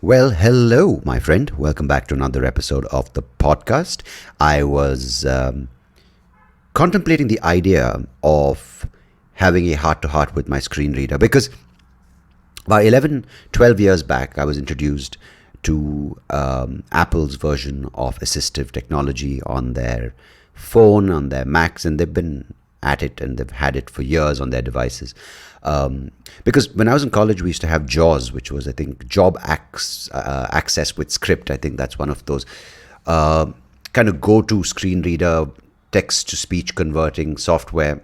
Well, hello, my friend. Welcome back to another episode of the podcast. I was contemplating the idea of having a heart-to-heart with my screen reader because about 11, 12 years back, I was introduced to Apple's version of assistive technology on their phone, on their Macs, and they've been at it and they've had it for years on their devices. Because when I was in college, we used to have JAWS, which was, I think, Access with Script. I think that's one of those kind of go-to screen reader, text-to-speech converting software.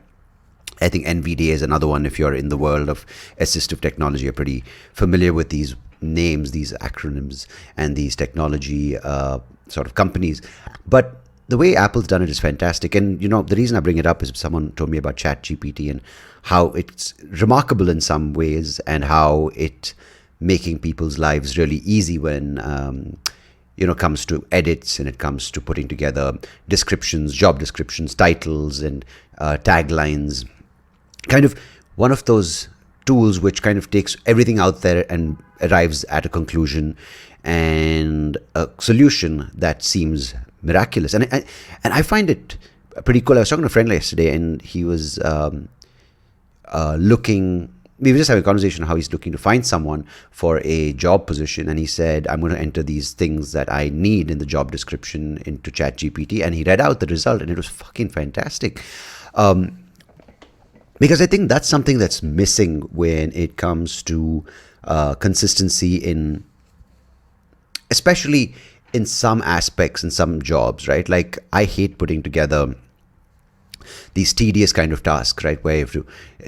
I think NVDA is another one. If you're in the world of assistive technology, you're pretty familiar with these names, these acronyms, and these technology sort of companies. But the way Apple's done it is fantastic. And, the reason I bring it up is someone told me about ChatGPT and how it's remarkable in some ways and how it making people's lives really easy when, comes to edits and it comes to putting together descriptions, job descriptions, titles, and taglines. Kind of one of those tools which kind of takes everything out there and arrives at a conclusion and a solution that seems miraculous. And I find it pretty cool. I was talking to a friend yesterday and he was we were just having a conversation how he's looking to find someone for a job position, and he said, I'm going to enter these things that I need in the job description into ChatGPT, and he read out the result and it was fucking fantastic. Because I think that's something that's missing when it comes to consistency in, especially in some aspects in some jobs, right? Like I hate putting together these tedious kind of tasks, right? Where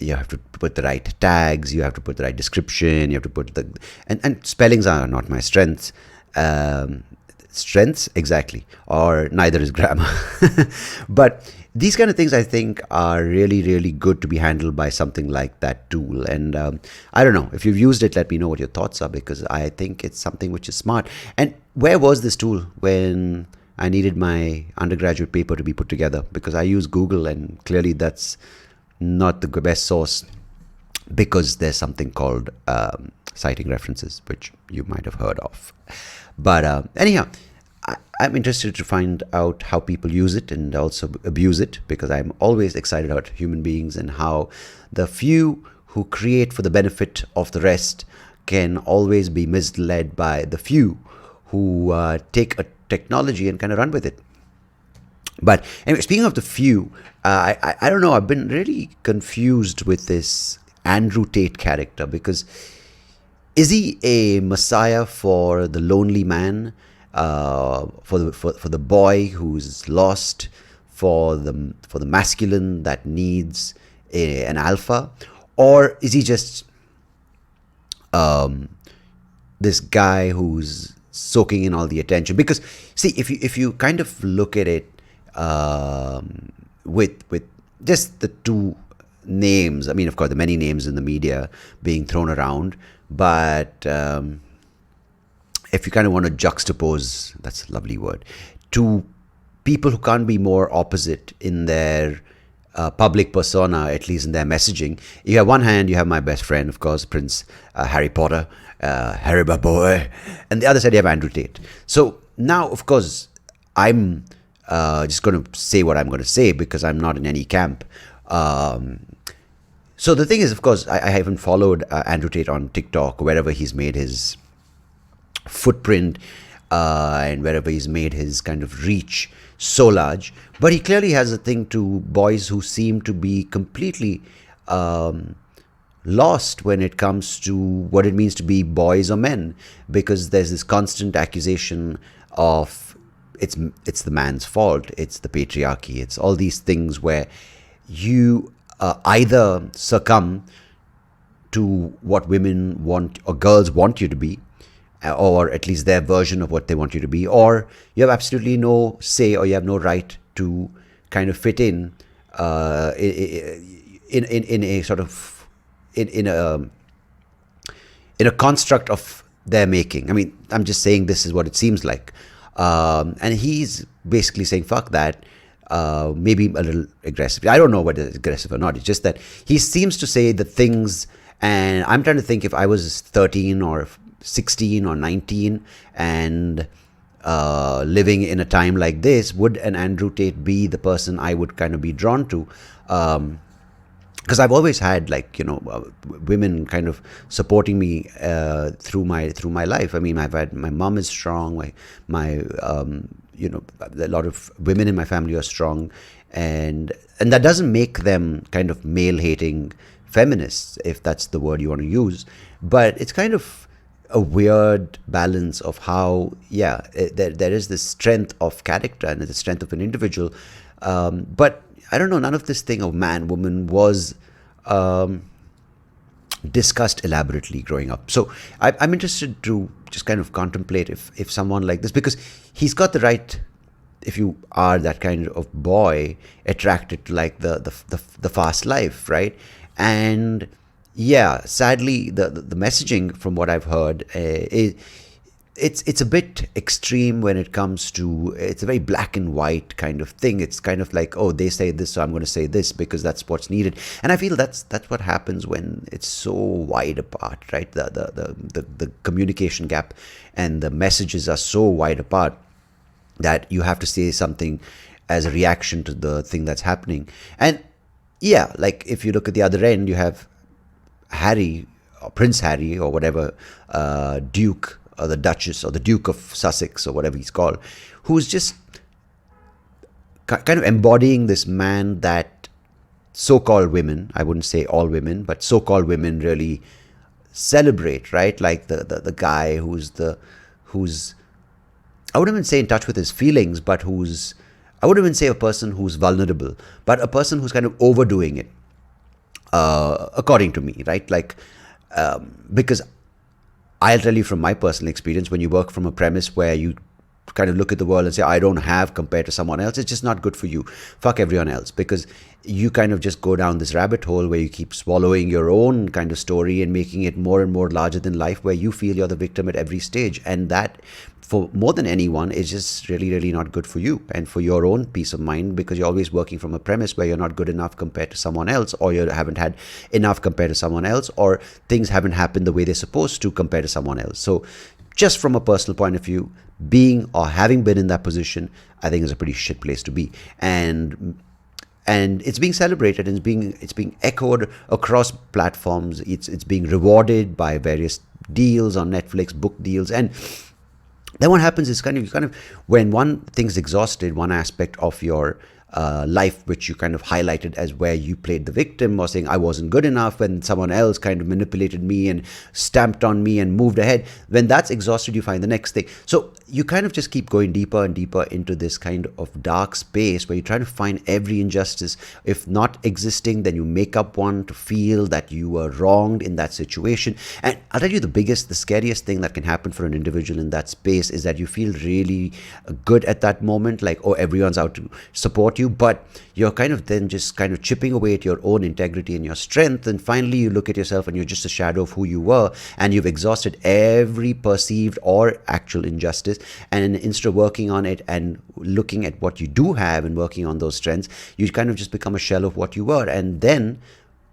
you have to put the right tags, you have to put the right description, you have to put and spellings are not my strengths. Strengths, exactly, or neither is grammar. But these kind of things I think are really, really good to be handled by something like that tool. And I don't know, if you've used it, let me know what your thoughts are, because I think it's something which is smart. And where was this tool when I needed my undergraduate paper to be put together? Because I use Google and clearly that's not the best source, because there's something called citing references, which you might have heard of. But anyhow, I'm interested to find out how people use it and also abuse it, because I'm always excited about human beings and how the few who create for the benefit of the rest can always be misled by the few who take a technology and kind of run with it. But anyway, speaking of the few, I don't know, I've been really confused with this Andrew Tate character, because is he a messiah for the lonely man, for the boy who's lost, for the masculine that needs an alpha, or is he just this guy who's soaking in all the attention? Because see, if you kind of look at it with just the two names, I mean, of course, the many names in the media being thrown around, but if you kind of want to juxtapose, that's a lovely word, two people who can't be more opposite in their public persona, at least in their messaging. You have one hand, you have my best friend, of course, Prince Harry Potter, Harry Boy, and the other side you have Andrew Tate. So now, of course, I'm just going to say what I'm going to say because I'm not in any camp. So the thing is, of course, I haven't followed Andrew Tate on TikTok, wherever he's made his footprint and wherever he's made his kind of reach so large. But he clearly has a thing to boys who seem to be completely lost when it comes to what it means to be boys or men, because there's this constant accusation of it's the man's fault, it's the patriarchy, it's all these things where you either succumb to what women want or girls want you to be, or at least their version of what they want you to be, or you have absolutely no say or you have no right to kind of fit in a sort of in a construct of their making. I mean, I'm just saying this is what it seems like, and he's basically saying fuck that. Maybe a little aggressive. I don't know whether it's aggressive or not. It's just that he seems to say the things, and I'm trying to think if I was 13 or 16 or 19 and living in a time like this, would an Andrew Tate be the person I would kind of be drawn to? Because I've always had, like, women kind of supporting me through my life. I mean, I've had, my mom is strong, my a lot of women in my family are strong, and that doesn't make them kind of male hating feminists, if that's the word you want to use, but it's kind of a weird balance of how, there is this strength of character and the strength of an individual, but I don't know, none of this thing of man, woman was discussed elaborately growing up. So I'm interested to just kind of contemplate if someone like this, because he's got the right, if you are that kind of boy attracted to like the fast life, right? And sadly, the messaging from what I've heard, it's a bit extreme when it comes to, it's a very black and white kind of thing. It's kind of like, oh, they say this, so I'm going to say this because that's what's needed. And I feel that's what happens when it's so wide apart, right? The communication gap and the messages are so wide apart that you have to say something as a reaction to the thing that's happening. And like if you look at the other end, you have Harry, or Prince Harry, or whatever, Duke, or the Duchess, or the Duke of Sussex, or whatever he's called, who's just kind of embodying this man that so-called women, I wouldn't say all women, but so-called women really celebrate, right? Like the guy who's I wouldn't even say in touch with his feelings, but I wouldn't even say a person who's vulnerable, but a person who's kind of overdoing it, according to me, right? Like, because I'll tell you from my personal experience, when you work from a premise where you kind of look at the world and say, I don't have compared to someone else, it's just not good for you. Fuck everyone else, because you kind of just go down this rabbit hole where you keep swallowing your own kind of story and making it more and more larger than life, where you feel you're the victim at every stage. And that, for more than anyone, is just really, really not good for you and for your own peace of mind, because you're always working from a premise where you're not good enough compared to someone else, or you haven't had enough compared to someone else, or things haven't happened the way they're supposed to compared to someone else. So just from a personal point of view, being or having been in that position, I think is a pretty shit place to be. And it's being celebrated, and it's being echoed across platforms. It's being rewarded by various deals on Netflix, book deals. And then what happens is kind of when one thing's exhausted, one aspect of your life, which you kind of highlighted as where you played the victim, or saying I wasn't good enough, when someone else kind of manipulated me and stamped on me and moved ahead, when that's exhausted, you find the next thing. So you kind of just keep going deeper and deeper into this kind of dark space where you try to find every injustice. If not existing, then you make up one to feel that you were wronged in that situation. And I'll tell you, the scariest thing that can happen for an individual in that space is that you feel really good at that moment, like, oh, everyone's out to support you, but you're kind of then just kind of chipping away at your own integrity and your strength, and finally you look at yourself and you're just a shadow of who you were, and you've exhausted every perceived or actual injustice. And instead of working on it and looking at what you do have and working on those strengths, you kind of just become a shell of what you were. And then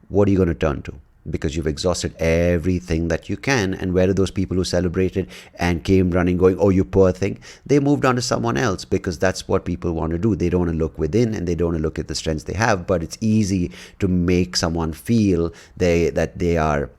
what are you going to turn to? Because you've exhausted everything that you can. And where are those people who celebrated and came running going, oh, you poor thing? They moved on to someone else, because that's what people want to do. They don't want to look within, and they don't want to look at the strengths they have. But it's easy to make someone feel that they are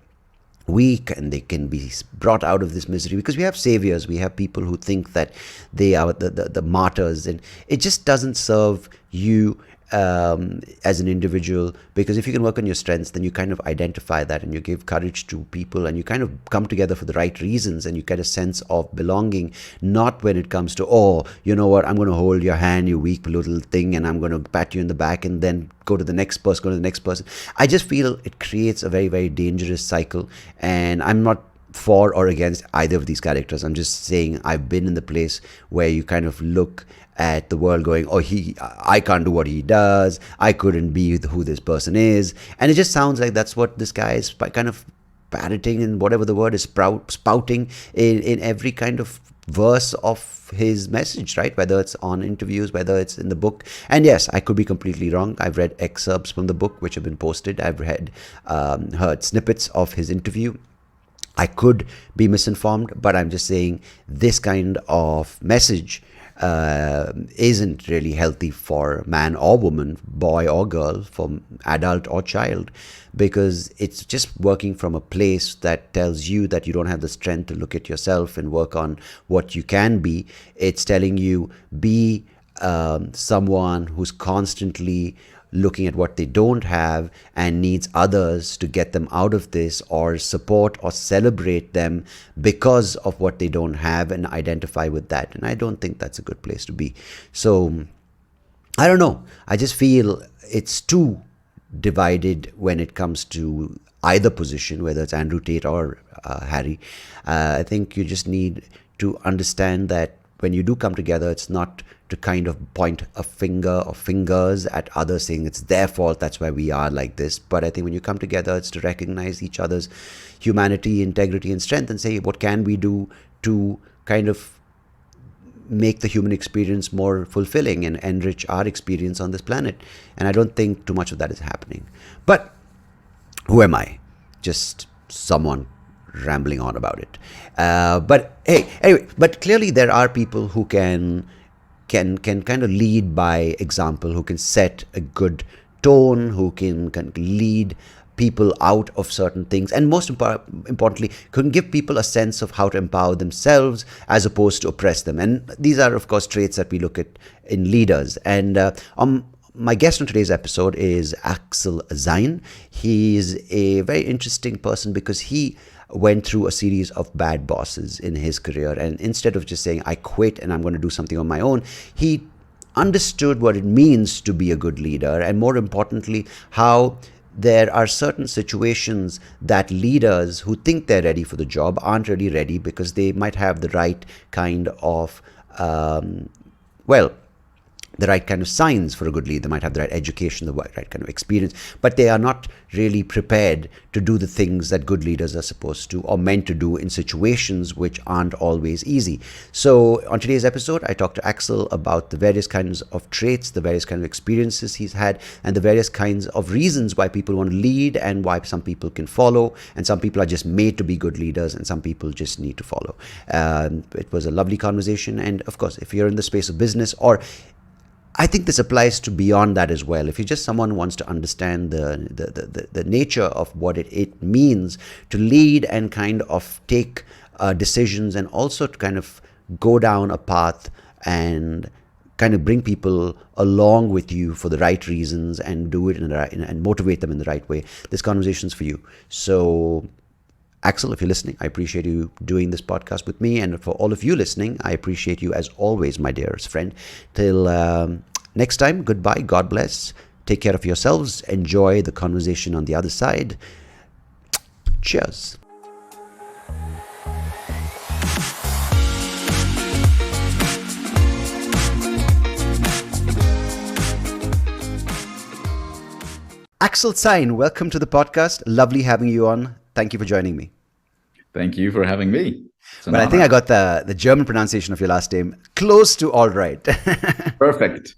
weak and they can be brought out of this misery, because we have saviors, we have people who think that they are the martyrs, and it just doesn't serve you as an individual. Because if you can work on your strengths, then you kind of identify that and you give courage to people, and you kind of come together for the right reasons, and you get a sense of belonging, not when it comes to, oh, you know what, I'm going to hold your hand, you weak little thing, and I'm going to pat you in the back, and then go to the next person. I just feel it creates a very, very dangerous cycle, and I'm not for or against either of these characters. I'm just saying I've been in the place where you kind of look at the world going, oh, I can't do what he does, I couldn't be who this person is. And it just sounds like that's what this guy is kind of parroting, and whatever the word is, spouting in every kind of verse of his message, right? Whether it's on interviews, whether it's in the book. And yes, I could be completely wrong. I've read excerpts from the book which have been posted. I've heard snippets of his interview. I could be misinformed, but I'm just saying this kind of message isn't really healthy for man or woman, boy or girl, for adult or child, because it's just working from a place that tells you that you don't have the strength to look at yourself and work on what you can be. It's telling you be someone who's constantly looking at what they don't have and needs others to get them out of this, or support or celebrate them because of what they don't have and identify with that. And I don't think that's a good place to be. So I don't know. I just feel it's too divided when it comes to either position, whether it's Andrew Tate or Harry. I think you just need to understand that when you do come together, it's not to kind of point a finger or fingers at others saying it's their fault, that's why we are like this. But I think when you come together, it's to recognize each other's humanity, integrity, and strength, and say, what can we do to kind of make the human experience more fulfilling and enrich our experience on this planet? And I don't think too much of that is happening. But who am I? Just someone rambling on about it. But hey, anyway, but clearly there are people who can kind of lead by example, who can set a good tone, who can lead people out of certain things, and most importantly, can give people a sense of how to empower themselves as opposed to oppress them. And these are, of course, traits that we look at in leaders. And my guest on today's episode is Axel Zein. He's a very interesting person because he went through a series of bad bosses in his career, and instead of just saying I quit and I'm going to do something on my own, he understood what it means to be a good leader, and more importantly, how there are certain situations that leaders who think they're ready for the job aren't really ready, because they might have the right kind of the right kind of signs for a good leader. They might have the right education, the right kind of experience, but they are not really prepared to do the things that good leaders are supposed to or meant to do in situations which aren't always easy. So on today's episode, I talked to Axel about the various kinds of traits, the various kinds of experiences he's had, and the various kinds of reasons why people want to lead, and why some people can follow, and some people are just made to be good leaders, and some people just need to follow. It was a lovely conversation. And of course, if you're in the space of business, or I think this applies to beyond that as well. If you're just someone who wants to understand the nature of what it means to lead and kind of take decisions, and also to kind of go down a path and kind of bring people along with you for the right reasons, and do it and motivate them in the right way, this conversation's for you. So Axel, if you're listening, I appreciate you doing this podcast with me. And for all of you listening, I appreciate you as always, my dearest friend. Till next time, goodbye. God bless. Take care of yourselves. Enjoy the conversation on the other side. Cheers. Axel Zein, welcome to the podcast. Lovely having you on. Thank you for joining me. Thank you for having me. But I think I got the German pronunciation of your last name close to all right. Perfect.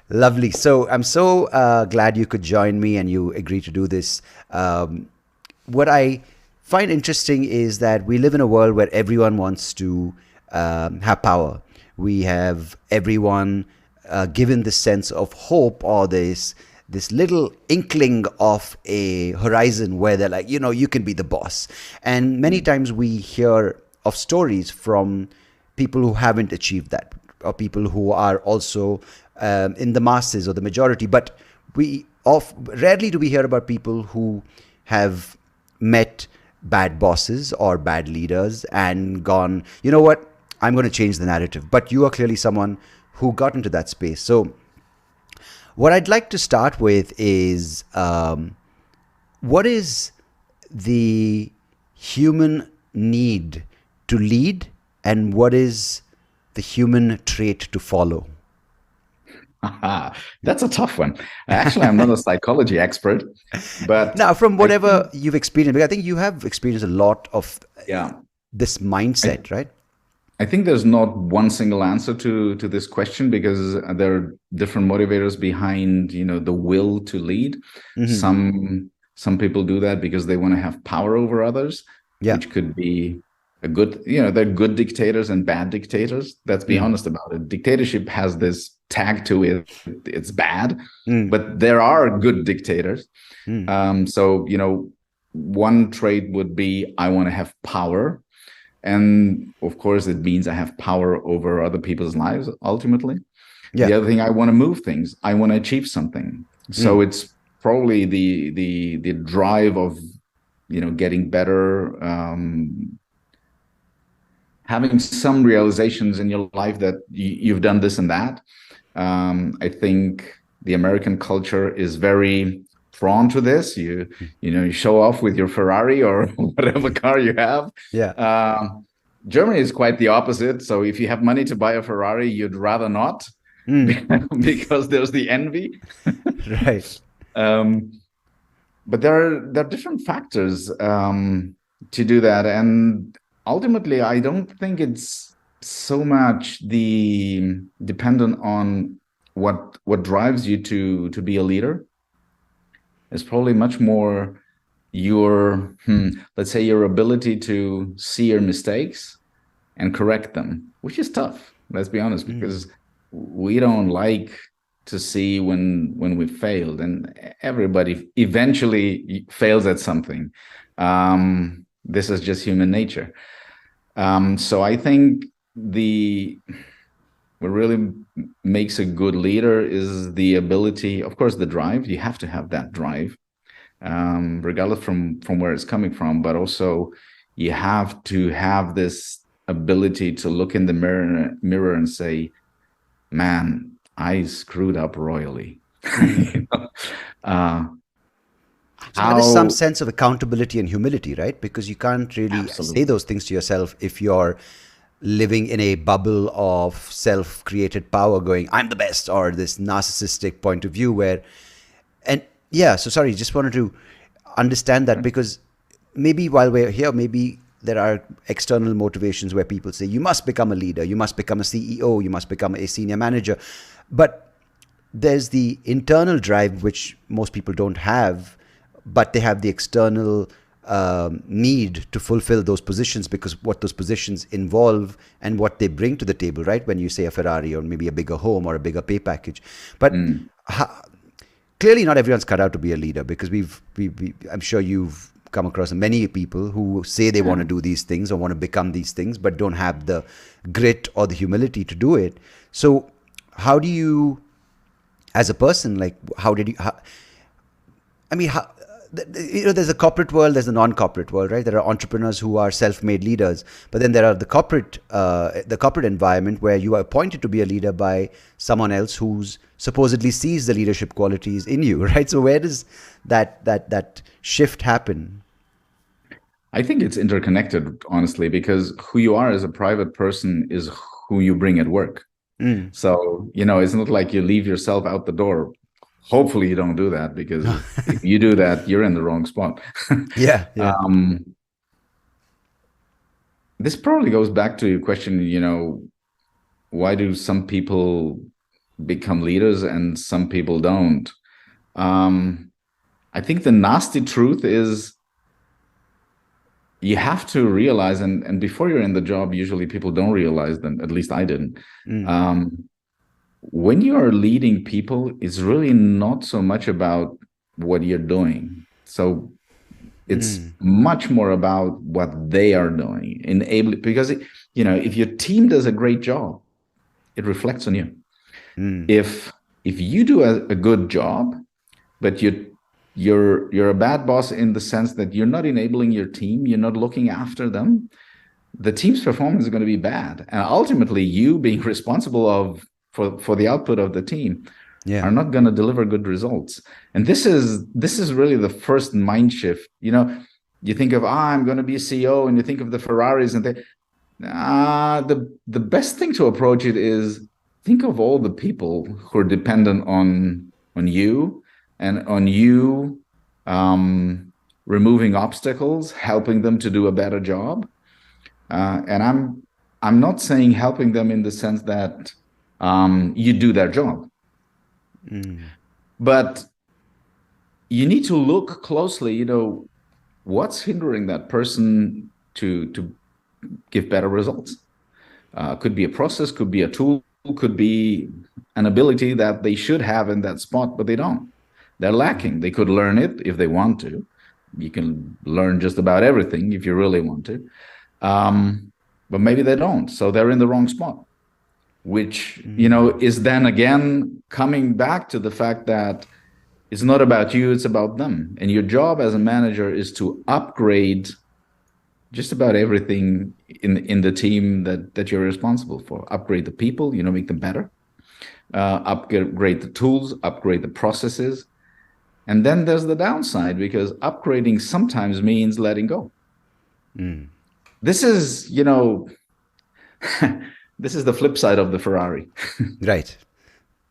Lovely. So I'm so glad you could join me and you agreed to do this. What I find interesting is that we live in a world where everyone wants to have power. We have everyone given this sense of hope, or this little inkling of a horizon where they're like, you can be the boss. And many times we hear of stories from people who haven't achieved that, or people who are also in the masses or the majority. But rarely do we hear about people who have met bad bosses or bad leaders and gone, you know what, I'm going to change the narrative. But you are clearly someone who got into that space. So what I'd like to start with is, what is the human need to lead, and what is the human trait to follow? That's a tough one. Actually, I'm not a psychology expert, but now from whatever you've experienced, because I think you have experienced a lot of this mindset, right? I think there's not one single answer to this question, because there are different motivators behind, the will to lead. Mm-hmm. Some people do that because they want to have power over others. Yeah. which could be a good, there are good dictators and bad dictators. Let's be honest about it. Dictatorship has this tag to it. It's bad, but there are good dictators. So, one trait would be I want to have power. And of course, it means I have power over other people's lives ultimately. Yeah. The other thing, I want to move things. I want to achieve something. So it's probably the drive of getting better, having some realizations in your life that you've done this and that. I think the American culture is very drawn to this. You show off with your Ferrari or whatever car you have. Yeah. Germany is quite the opposite. So if you have money to buy a Ferrari, you'd rather not because there's the envy. Right. But there are different factors to do that, and ultimately, I don't think it's so much the dependent on what drives you to be a leader. It's probably much more your let's say your ability to see your mistakes and correct them, which is tough. Let's be honest, because we don't like to see when we failed, and everybody eventually fails at something. This is just human nature. So I think what really makes a good leader is the ability, of course, the drive. You have to have that drive, regardless from where it's coming from, but also you have to have this ability to look in the mirror and say, man, I screwed up royally. So there is some sense of accountability and humility, right? Because you can't really say those things to yourself if you're living in a bubble of self-created power going, I'm the best, or this narcissistic point of view so sorry, just wanted to understand that, because maybe while we're here, maybe there are external motivations where people say, you must become a leader, you must become a CEO, you must become a senior manager. But there's the internal drive, which most people don't have, but they have the external need to fulfill those positions because what those positions involve and what they bring to the table, right? When you say a Ferrari or maybe a bigger home or a bigger pay package. But clearly not everyone's cut out to be a leader, because I'm sure you've come across many people who say they want to do these things or want to become these things, but don't have the grit or the humility to do it. So how do you, as a person, like, there's a corporate world, there's a non-corporate world, right? There are entrepreneurs who are self-made leaders, but then there are the corporate environment where you are appointed to be a leader by someone else who's supposedly sees the leadership qualities in you, right? So where does that shift happen? I think it's interconnected, honestly, because who you are as a private person is who you bring at work. So, it's not like you leave yourself out the door. Hopefully you don't do that, because if you do that, you're in the wrong spot. Yeah. This probably goes back to your question, why do some people become leaders and some people don't? I think the nasty truth is you have to realize, and before you're in the job, usually people don't realize them, at least I didn't. When you are leading people, it's really not so much about what you're doing. So it's much more about what they are doing, because if your team does a great job, it reflects on you. If you do a good job, but you're a bad boss in the sense that you're not enabling your team, you're not looking after them, the team's performance is going to be bad, and ultimately you being responsible for the output of the team are not going to deliver good results. And this is really the first mind shift. You think of, I'm going to be a CEO, and you think of the Ferraris, and the best thing to approach it is think of all the people who are dependent on you, and on you removing obstacles, helping them to do a better job. And I'm not saying helping them in the sense that you do their job. But you need to look closely, what's hindering that person to give better results. Could be a process, could be a tool, could be an ability that they should have in that spot, but they don't. They're lacking. They could learn it if they want to. You can learn just about everything if you really want to. But maybe they don't. So they're in the wrong spot, which, is then again coming back to the fact that it's not about you, it's about them. And your job as a manager is to upgrade just about everything in the team that you're responsible for. Upgrade the people, make them better. Upgrade the tools, upgrade the processes. And then there's the downside, because upgrading sometimes means letting go. This is, this is the flip side of the Ferrari. Right.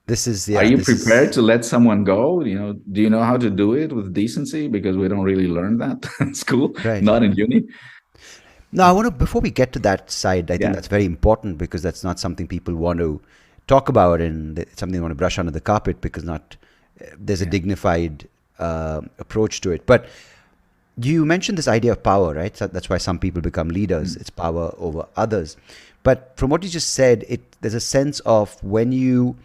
This is, Are you prepared to let someone go? Do you know how to do it with decency? Because we don't really learn that in school, right. Not in uni. No, I want to, before we get to that side, I think that's very important, because that's not something people want to talk about, and it's something they want to brush under the carpet, because there's a dignified approach to it. But you mentioned this idea of power, right? So that's why some people become leaders. It's power over others. But from what you just said, there's a sense of when you,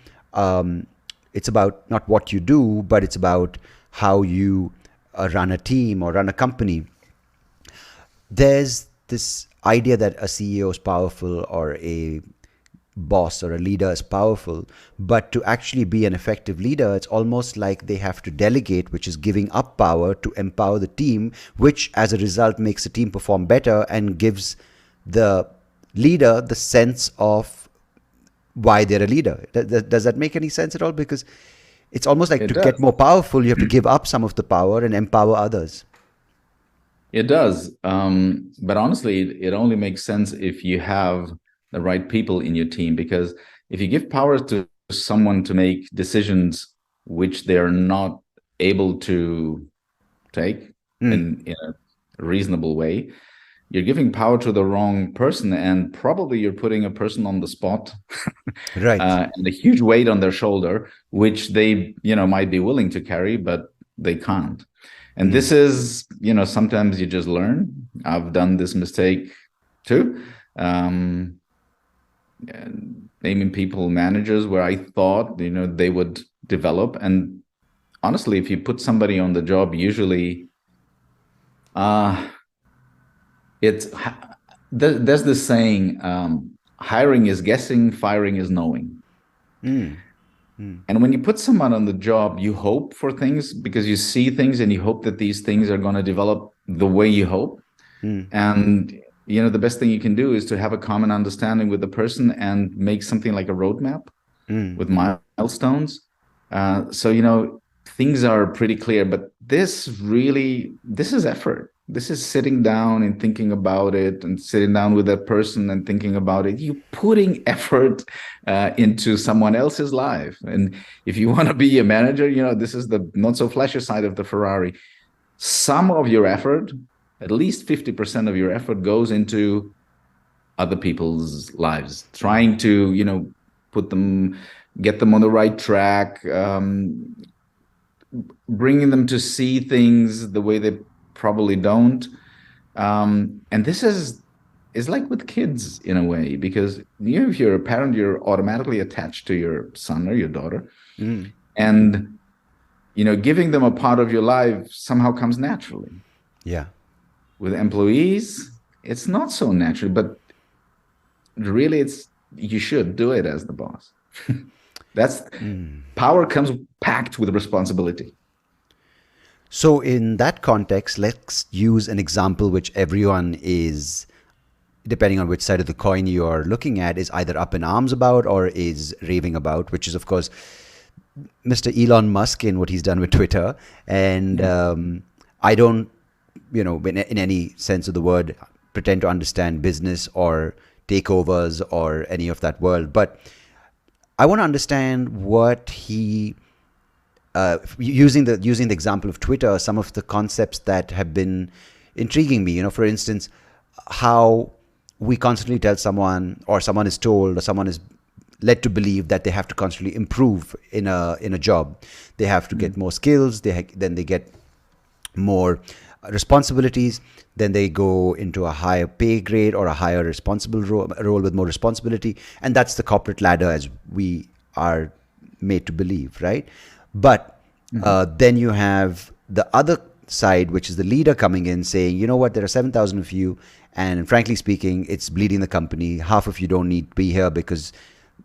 it's about not what you do, but it's about how you run a team or run a company. There's this idea that a CEO is powerful, or a boss or a leader is powerful, but to actually be an effective leader, it's almost like they have to delegate, which is giving up power to empower the team, which as a result makes the team perform better and gives the leader the sense of why they're a leader. Does that make any sense at all? Because it's almost like get more powerful, you have to give up some of the power and empower others. It does. But honestly, it only makes sense if you have the right people in your team, because if you give power to someone to make decisions which they're not able to take in a reasonable way, you're giving power to the wrong person, and probably you're putting a person on the spot, right, and a huge weight on their shoulder, which they might be willing to carry, but they can't. And this is, sometimes you just learn. I've done this mistake too. Naming people managers where I thought, they would develop. And honestly, if you put somebody on the job, usually there's this saying, hiring is guessing, firing is knowing. And when you put someone on the job, you hope for things, because you see things and you hope that these things are going to develop the way you hope. And the best thing you can do is to have a common understanding with the person and make something like a roadmap with milestones. So, things are pretty clear, but this is effort. This is sitting down and thinking about it, and sitting down with that person and thinking about it. You're putting effort into someone else's life. And if you want to be a manager, this is the not so flashy side of the Ferrari. Some of your effort, at least 50% of your effort, goes into other people's lives, trying to, get them on the right track, bringing them to see things the way they probably don't. And this is like with kids in a way, because if you're a parent, you're automatically attached to your son or your daughter. And, giving them a part of your life somehow comes naturally. Yeah. With employees, it's not so natural, but really you should do it as the boss. That's power comes packed with responsibility. So in that context, let's use an example which everyone is, depending on which side of the coin you are looking at, is either up in arms about or is raving about, which is, of course, Mr. Elon Musk and what he's done with Twitter. And I don't, in any sense of the word, pretend to understand business or takeovers or any of that world. But I want to understand what he, using the example of Twitter, some of the concepts that have been intriguing me. For instance, how we constantly tell someone, or someone is told, or someone is led to believe that they have to constantly improve in a job. They have to get more skills. Then they get more responsibilities, then they go into a higher pay grade or a higher responsible role with more responsibility, and that's the corporate ladder as we are made to believe, right? But then you have the other side, which is the leader coming in saying, you know what, there are 7,000 of you, and frankly speaking, it's bleeding the company. Half of you don't need to be here because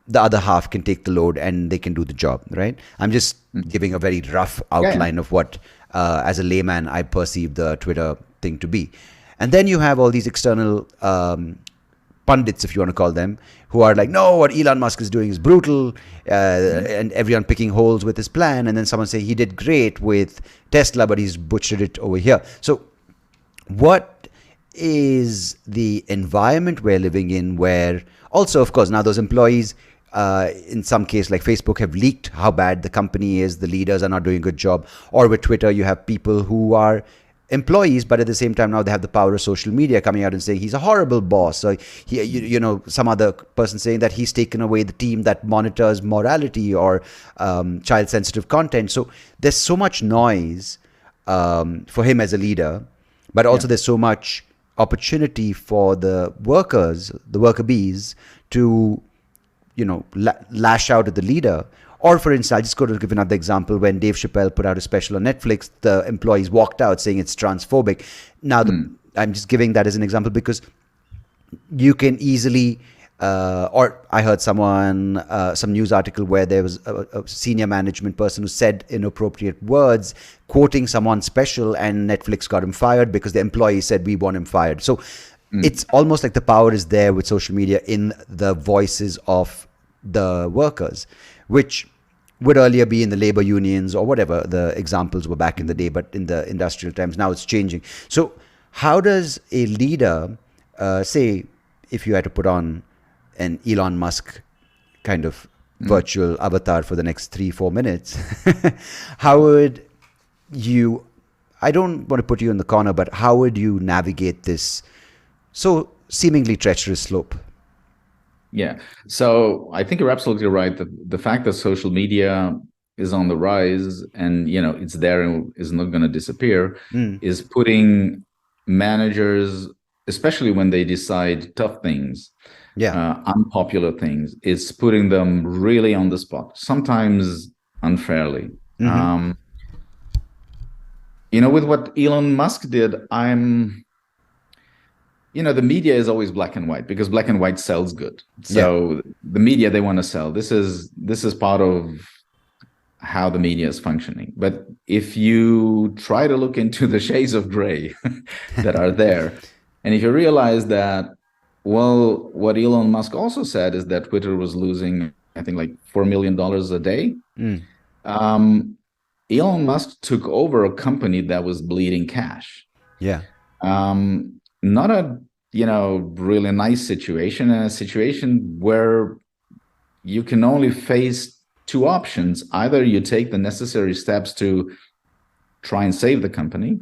the other half can take the load and they can do the job, right? I'm just giving a very rough outline of what, as a layman, I perceive the Twitter thing to be. And then you have all these external pundits, if you want to call them, who are like, no, what Elon Musk is doing is brutal, and everyone picking holes with his plan. And then someone say he did great with Tesla, but he's butchered it over here. So what is the environment we're living in where also, of course, now those employees, in some case like Facebook, have leaked how bad the company is, the leaders are not doing a good job. Or with Twitter, you have people who are employees, but at the same time now they have the power of social media coming out and saying he's a horrible boss. So you know, some other person saying that he's taken away the team that monitors morality or child sensitive content. So there's so much noise for him as a leader, but also there's so much opportunity for the workers, the worker bees, to, you know, lash out at the leader. Or for instance, I'll just go to give another example. When Dave Chappelle put out a special on Netflix, the employees walked out saying it's transphobic. Now, I'm just giving that as an example because you can easily, or I heard someone, some news article where there was a senior management person who said inappropriate words, quoting someone special, and Netflix got him fired because the employee said, we want him fired. So it's almost like the power is there with social media in the voices of the workers, which would earlier be in the labor unions or whatever the examples were back in the day, but in the industrial times, now it's changing. So how does a leader, say, if you had to put on an Elon Musk kind of virtual avatar for the next 3-4 minutes, how would you, I don't want to put you in the corner, but how would you navigate this so seemingly treacherous slope? Yeah. So I think you're absolutely right that the fact that social media is on the rise and, you know, it's there and is not going to disappear is putting managers, especially when they decide tough things, unpopular things, it's putting them really on the spot, sometimes unfairly. You know, with what Elon Musk did, you know, the media is always black and white because black and white sells good. So the media, they want to sell. This is part of how the media is functioning. But if you try to look into the shades of gray that are there, and if you realize that, well, what Elon Musk also said is that Twitter was losing, I think, like $4 million a day. Elon Musk took over a company that was bleeding cash. Not a, you know, really nice situation, and a situation where you can only face two options. Either you take the necessary steps to try and save the company,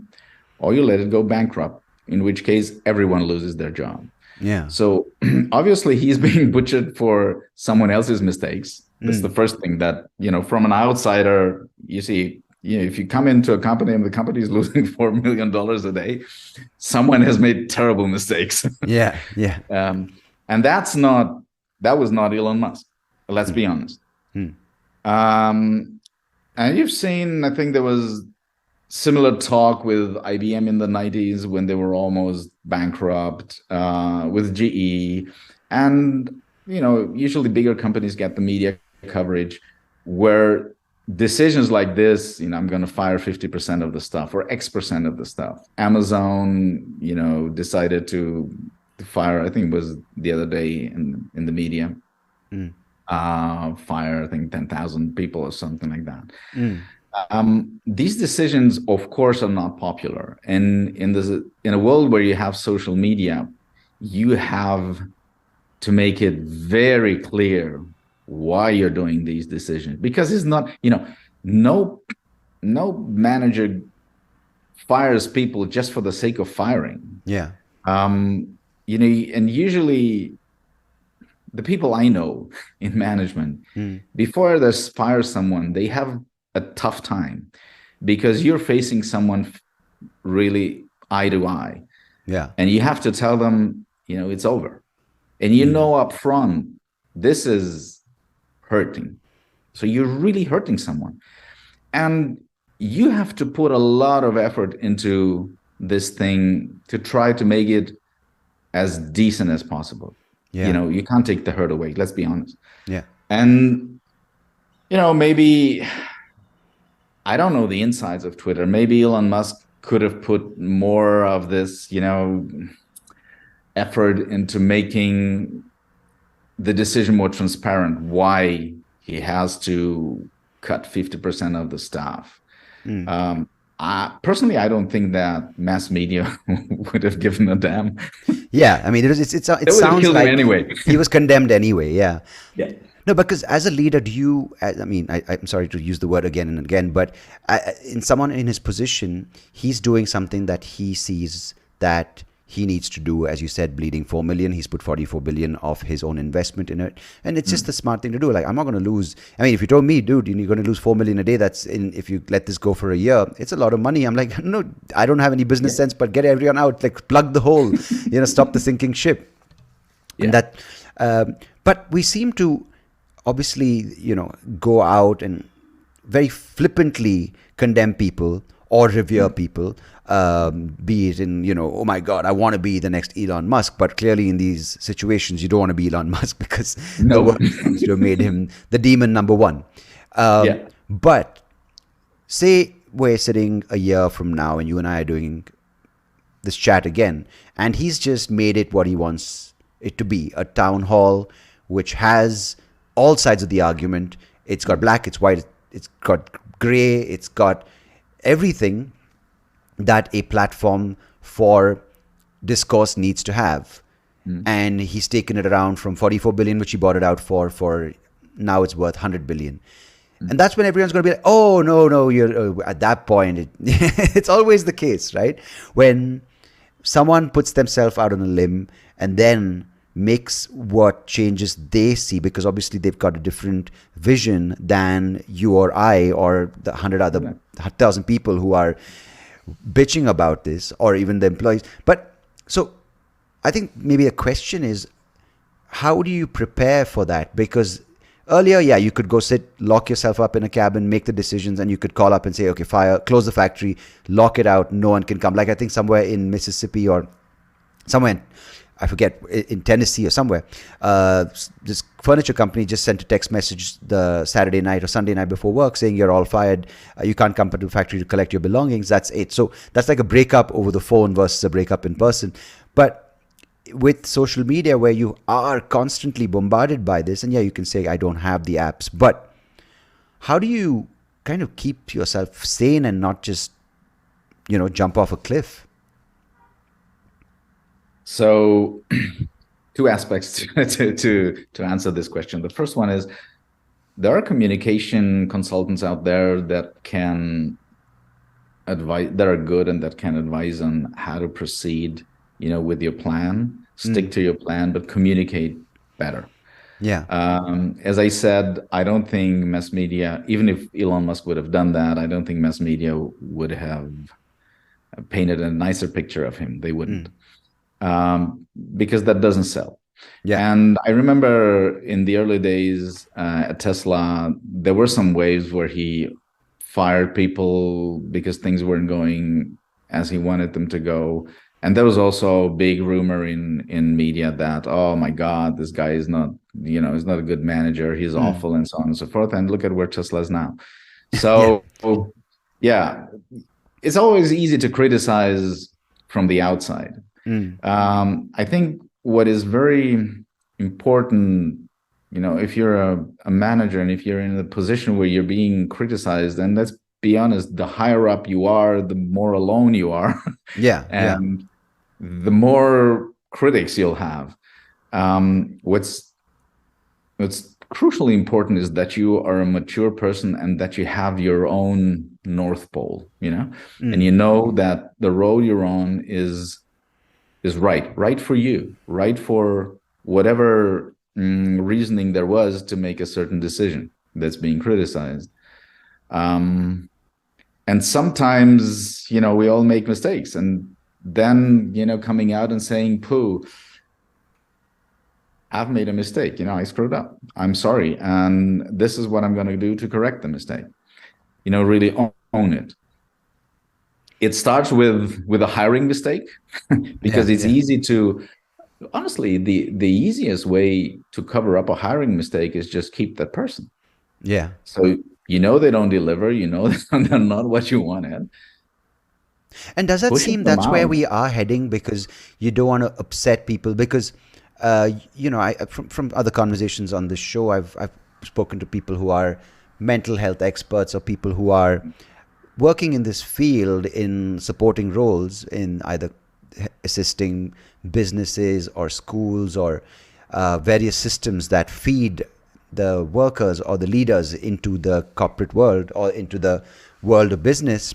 or you let it go bankrupt, in which case everyone loses their job. So obviously he's being butchered for someone else's mistakes. That's the first thing that, you know, from an outsider, you see, you know, if you come into a company and the company is losing $4 million a day, someone has made terrible mistakes. And that was not Elon Musk. Let's be honest. And you've seen, I think there was similar talk with IBM in the 90s when they were almost bankrupt, with GE. And, you know, usually bigger companies get the media coverage where decisions like this, you know, I'm going to fire 50% of the staff or X% of the staff. Amazon, you know, decided to fire, I think it was the other day in the media, fire, I think 10,000 people or something like that. These decisions, of course, are not popular. And in a world where you have social media, you have to make it very clear why you're doing these decisions, because it's not, you know, no manager fires people just for the sake of firing. You know, and usually the people I know in management, before they fire someone, they have a tough time because you're facing someone really eye to eye. Yeah. And you have to tell them, it's over. And up front, this is hurting. So you're really hurting someone. And you have to put a lot of effort into this thing to try to make it as decent as possible. Yeah. You can't take the hurt away, let's be honest. Yeah. And, maybe, I don't know the insides of Twitter. Maybe Elon Musk could have put more of this, effort into making the decision more transparent, why he has to cut 50% of the staff. Personally, I don't think that mass media would have given a damn. Yeah, I mean, it sounds like anyway. He was condemned anyway. Yeah. Yeah. No, because as a leader, I'm sorry to use the word again and again, but in someone in his position, he's doing something that he sees that he needs to do. As you said, bleeding 4 million, he's put 44 billion of his own investment in it. And it's just the smart thing to do. Like, I'm not going to lose. I mean, if you told me, dude, you're going to lose 4 million a day, if you let this go for a year, it's a lot of money. I'm like, no, I don't have any business sense, but get everyone out, like plug the hole, stop the sinking ship. Yeah. And but we seem to obviously, go out and very flippantly condemn people or revere people, be it in, oh my God, I want to be the next Elon Musk. But clearly in these situations, you don't want to be Elon Musk because the world seems to have made him the demon number one. But say we're sitting a year from now and you and I are doing this chat again, and he's just made it what he wants it to be, a town hall which has all sides of the argument. It's got black, it's white, it's got gray, it's got everything that a platform for discourse needs to have. And he's taken it around from 44 billion, which he bought it out for now it's worth 100 billion. And that's when everyone's going to be like, oh, no, you're at that point. It's always the case, right? When someone puts themselves out on a limb and then makes what changes they see, because obviously they've got a different vision than you or I or the 1,000 people who are bitching about this, or even the employees. But so I think maybe the question is, how do you prepare for that? Because earlier, you could go sit, lock yourself up in a cabin, make the decisions, and you could call up and say, okay, fire, close the factory, lock it out, no one can come. Like I think somewhere in Mississippi or somewhere I forget, in Tennessee or somewhere, this furniture company just sent a text message the Saturday night or Sunday night before work saying you're all fired. You can't come to the factory to collect your belongings. That's it. So that's like a breakup over the phone versus a breakup in person. But with social media, where you are constantly bombarded by this, and you can say, I don't have the apps, but how do you kind of keep yourself sane and not just, jump off a cliff? So two aspects to answer this question. The first one is, there are communication consultants out there that can advise, that are good and that can advise on how to proceed, with your plan. Stick to your plan, but communicate better. Yeah. As I said, I don't think mass media, even if Elon Musk would have done that, I don't think mass media would have painted a nicer picture of him. They wouldn't. Because that doesn't sell. Yeah. And I remember in the early days at Tesla, there were some waves where he fired people because things weren't going as he wanted them to go. And there was also a big rumor in media that, oh my God, this guy is not, he's not a good manager. He's awful, and so on and so forth. And look at where Tesla is now. So it's always easy to criticize from the outside. I think what is very important, if you're a manager and if you're in a position where you're being criticized, and let's be honest, the higher up you are, the more alone you are. And the more critics you'll have. What's crucially important is that you are a mature person and that you have your own North Pole, and that the road you're on is right for you, right for whatever reasoning there was to make a certain decision that's being criticized. And And sometimes, we all make mistakes, and then, coming out and saying, pooh, I've made a mistake, I screwed up, I'm sorry, and this is what I'm going to do to correct the mistake. Really own it. It starts with a hiring mistake, because it's easy to, honestly, the easiest way to cover up a hiring mistake is just keep that person. Yeah. So they don't deliver, they're not what you wanted. And does that Pushing seem them that's where out. we are heading? Because you don't want to upset people. Because, I from other conversations on this show, I've spoken to people who are mental health experts or people who are working in this field in supporting roles in either assisting businesses or schools or various systems that feed the workers or the leaders into the corporate world or into the world of business,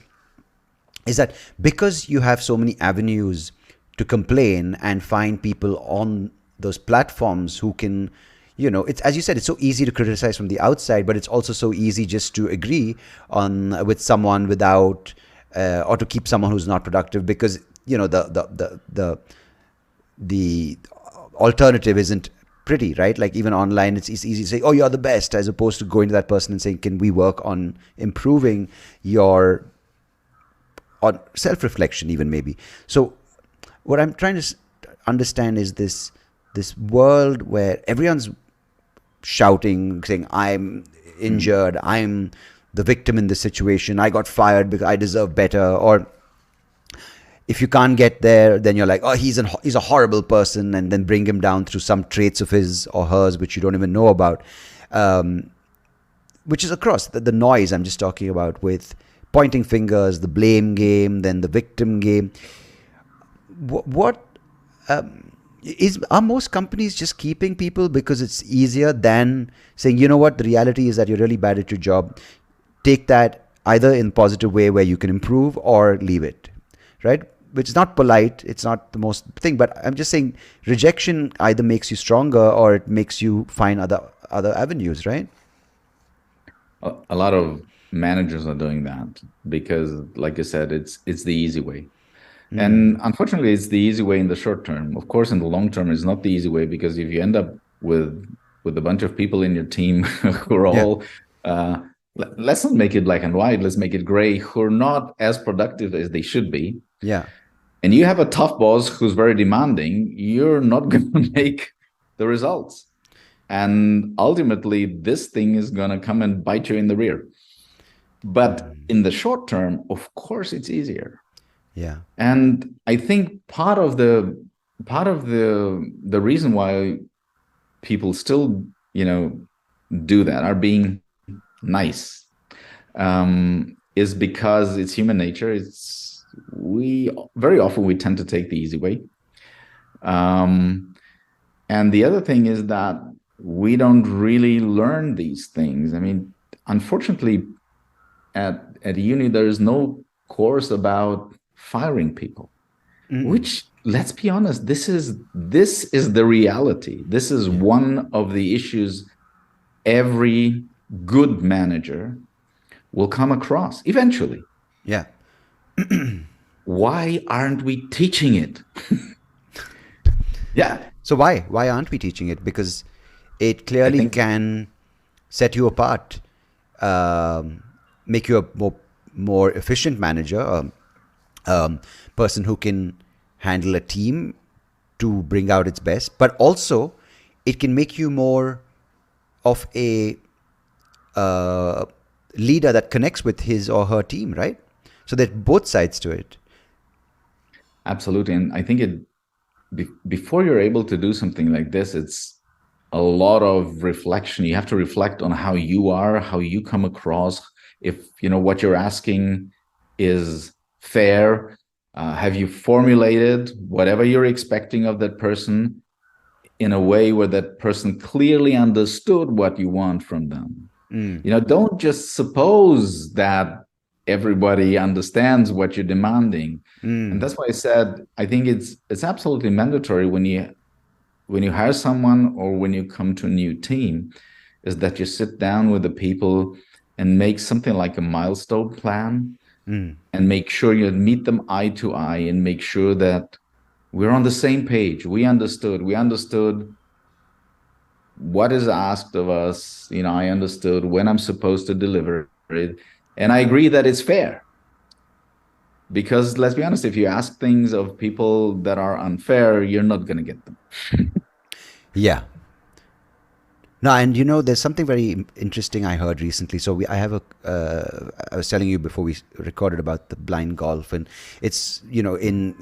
is that because you have so many avenues to complain and find people on those platforms who can, it's, as you said, it's so easy to criticize from the outside, but it's also so easy just to agree on with someone without or to keep someone who's not productive, because the alternative isn't pretty, right? Like even online, it's easy to say, oh, you're the best, as opposed to going to that person and saying, can we work on improving your on self-reflection, even maybe. So what I'm trying to understand is this world where everyone's shouting, saying, I'm injured, I'm the victim in this situation, I got fired because I deserve better. Or if you can't get there, then you're like, oh, he's a horrible person, and then bring him down through some traits of his or hers which you don't even know about, which is across the noise I'm just talking about, with pointing fingers, the blame game, then the victim game. What are most companies just keeping people because it's easier than saying, you know what, the reality is that you're really bad at your job. Take that either in a positive way where you can improve, or leave it, right? Which is not polite. It's not the most thing, but I'm just saying rejection either makes you stronger or it makes you find other avenues, right? A lot of managers are doing that because, like I said, it's the easy way. And unfortunately, it's the easy way in the short term. Of course, in the long term, it's not the easy way, because if you end up with a bunch of people in your team who are Yeah. all, let's not make it black and white, let's make it gray, who are not as productive as they should be. Yeah. And you have a tough boss who's very demanding, you're not going to make the results. And ultimately, this thing is going to come and bite you in the rear. But in the short term, of course, it's easier. Yeah. And I think part of the reason why people still, do that, are being nice, is because it's human nature. We very often we tend to take the easy way. And the other thing is that we don't really learn these things. I mean, unfortunately, at uni, there is no course about firing people, which, let's be honest, this is the reality. This is one of the issues every good manager will come across eventually. Yeah. Why aren't we teaching it? Yeah. So why aren't we teaching it? Because it I clearly think can set you apart, make you a more efficient manager, person who can handle a team to bring out its best. But also, it can make you more of a leader that connects with his or her team, right? So there's both sides to it. absolutely. And I think before you're able to do something like this, it's a lot of reflection. You have to reflect on how you are, how you come across, if what you're asking is fair. Have you formulated whatever you're expecting of that person in a way where that person clearly understood what you want from them? Don't just suppose that everybody understands what you're demanding. And that's why I said, I think it's absolutely mandatory when you hire someone or when you come to a new team, is that you sit down with the people and make something like a milestone plan, and make sure you meet them eye to eye and make sure that we're on the same page. We understood what is asked of us. I understood when I'm supposed to deliver it. And I agree that it's fair. Because let's be honest, if you ask things of people that are unfair, you're not going to get them. Yeah. No, and there's something very interesting I heard recently. So I have I was telling you before we recorded about the blind golf, and it's, in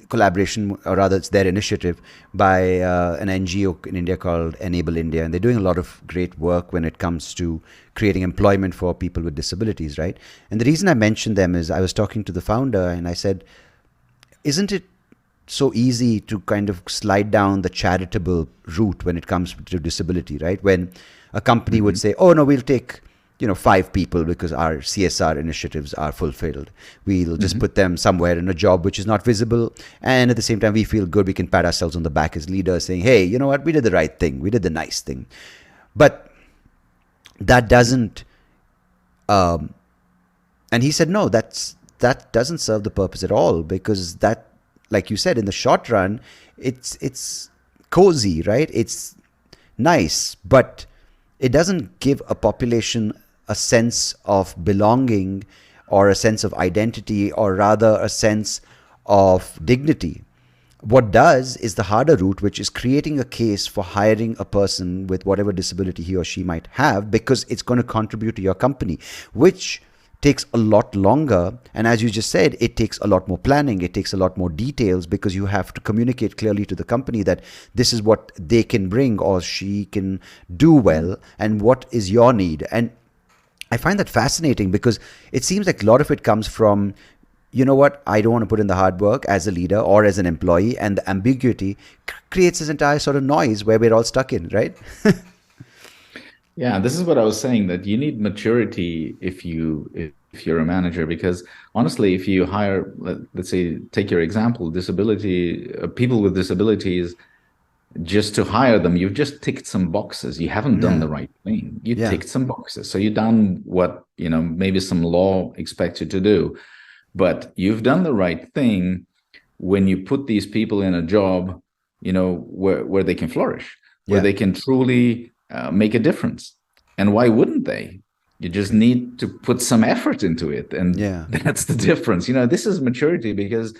collaboration, or rather it's their initiative by an NGO in India called Enable India, and they're doing a lot of great work when it comes to creating employment for people with disabilities, right? And the reason I mentioned them is I was talking to the founder and I said, isn't it so easy to kind of slide down the charitable route when it comes to disability, right? When a company would say, oh no, we'll take 5 people because our CSR initiatives are fulfilled. We'll just put them somewhere in a job which is not visible. And at the same time, we feel good. We can pat ourselves on the back as leaders saying, hey, you know what? We did the right thing. We did the nice thing. But that doesn't, and he said, no, that doesn't serve the purpose at all, because that, like you said, in the short run, it's cozy, right? It's nice, but it doesn't give a population a sense of belonging or a sense of identity, or rather a sense of dignity. What does is the harder route, which is creating a case for hiring a person with whatever disability he or she might have, because it's going to contribute to your company, which takes a lot longer. And as you just said, it takes a lot more planning. It takes a lot more details, because you have to communicate clearly to the company that this is what they can bring or she can do well, and what is your need. And I find that fascinating, because it seems like a lot of it comes from, you know what, I don't want to put in the hard work as a leader or as an employee, and the ambiguity creates this entire sort of noise where we're all stuck in, right? Yeah, this is what I was saying, that you need maturity if you're a manager, because honestly, if you hire, let's say, take your example, disability people with disabilities, just to hire them, you've just ticked some boxes. You haven't done Yeah. the right thing. You Yeah. ticked some boxes. So you've done what, maybe some law expects you to do, but you've done the right thing when you put these people in a job, where they can flourish, where Yeah. they can truly make a difference. And why wouldn't they? You just need to put some effort into it. And Yeah. that's the difference. This is maturity, because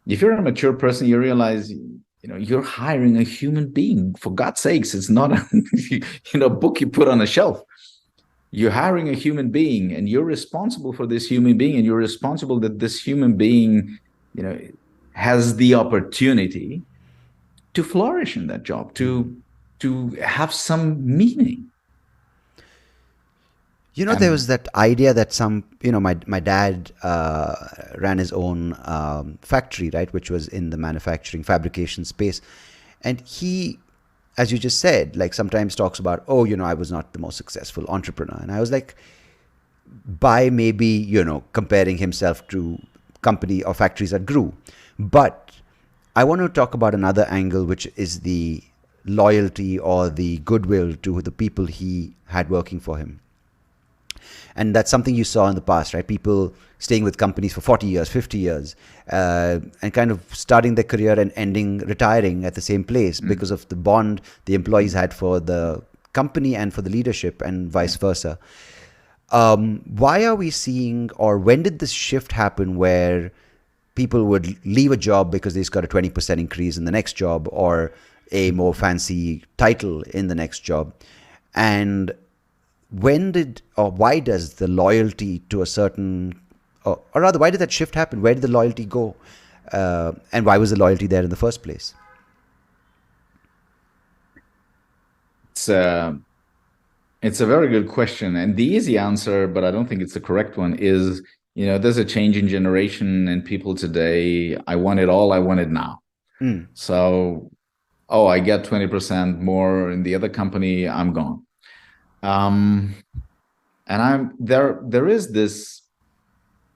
if you're a mature person, you realize, you're hiring a human being. For God's sakes, it's not a book you put on a shelf. You're hiring a human being, and you're responsible for this human being, and you're responsible that this human being, has the opportunity to flourish in that job, to have some meaning. There was that idea that my dad ran his own factory, right, which was in the manufacturing fabrication space. And he, as you just said, like sometimes talks about, oh, I was not the most successful entrepreneur. And I was like, by maybe, comparing himself to company or factories that grew. But I want to talk about another angle, which is the loyalty or the goodwill to the people he had working for him. And that's something you saw in the past, right? People staying with companies for 40 years, 50 years, and kind of starting their career and retiring at the same place because of the bond the employees had for the company and for the leadership, and vice versa. Why are we seeing, or when did this shift happen where people would leave a job because they just got a 20% increase in the next job, or a more fancy title in the next job? And why does the loyalty to a certain, or rather, why did that shift happen? Where did the loyalty go? And why was the loyalty there in the first place? It's a very good question. And the easy answer, but I don't think it's the correct one, is, there's a change in generation, and people today, I want it all, I want it now. So, I get 20% more in the other company, I'm gone. And there is this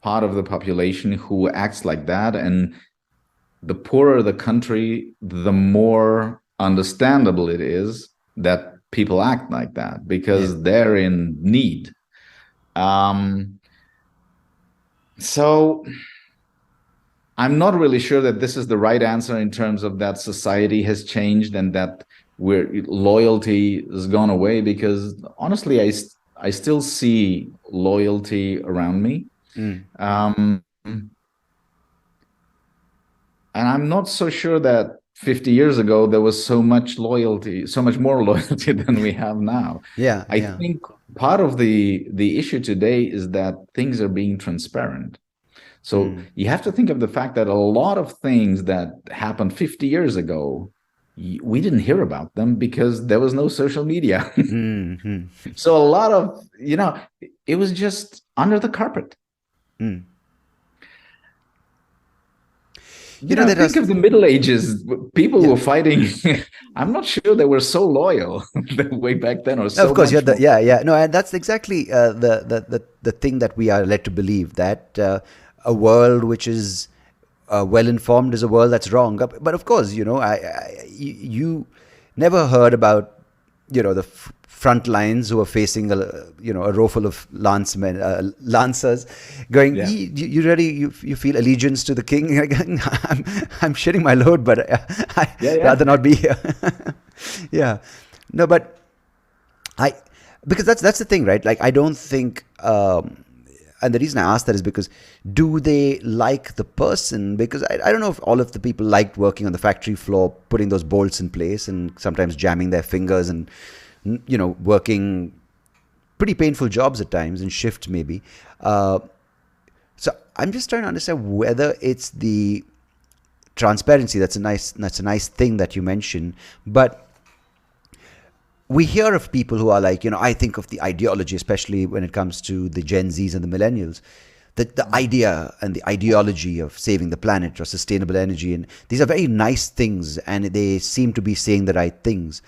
part of the population who acts like that, and the poorer the country, the more understandable it is that people act like that, because they're in need. So I'm not really sure that this is the right answer in terms of that society has changed and that loyalty has gone away, because honestly, I still see loyalty around me. And I'm not so sure that 50 years ago there was so much loyalty, so much more loyalty than we have now. Yeah, I yeah. think part of the issue today is that things are being transparent. So you have to think of the fact that a lot of things that happened 50 years ago, we didn't hear about them because there was no social media. So a lot of, it was just under the carpet. That Think has, of the Middle Ages. People yeah. were fighting. I'm not sure they were so loyal way back then, or No, of so course, much more. yeah. No, and that's exactly the thing that we are led to believe, that a world which is well informed is a world that's wrong. But of course, you never heard about the front lines who are facing a row full of lancers, going, Yeah. You really you feel allegiance to the king? I'm sharing my load, but I Yeah, yeah. rather not be here. Yeah, no, but I because that's the thing, right? Like, I don't think, and the reason I ask that is because, do they like the person? Because I don't know if all of the people liked working on the factory floor, putting those bolts in place, and sometimes jamming their fingers, and working pretty painful jobs at times in shifts maybe. So I'm just trying to understand whether it's the transparency. That's a nice thing that you mentioned, but we hear of people who are like, I think of the ideology, especially when it comes to the Gen Zs and the millennials, that the idea and the ideology of saving the planet or sustainable energy, and these are very nice things, and they seem to be saying the right things.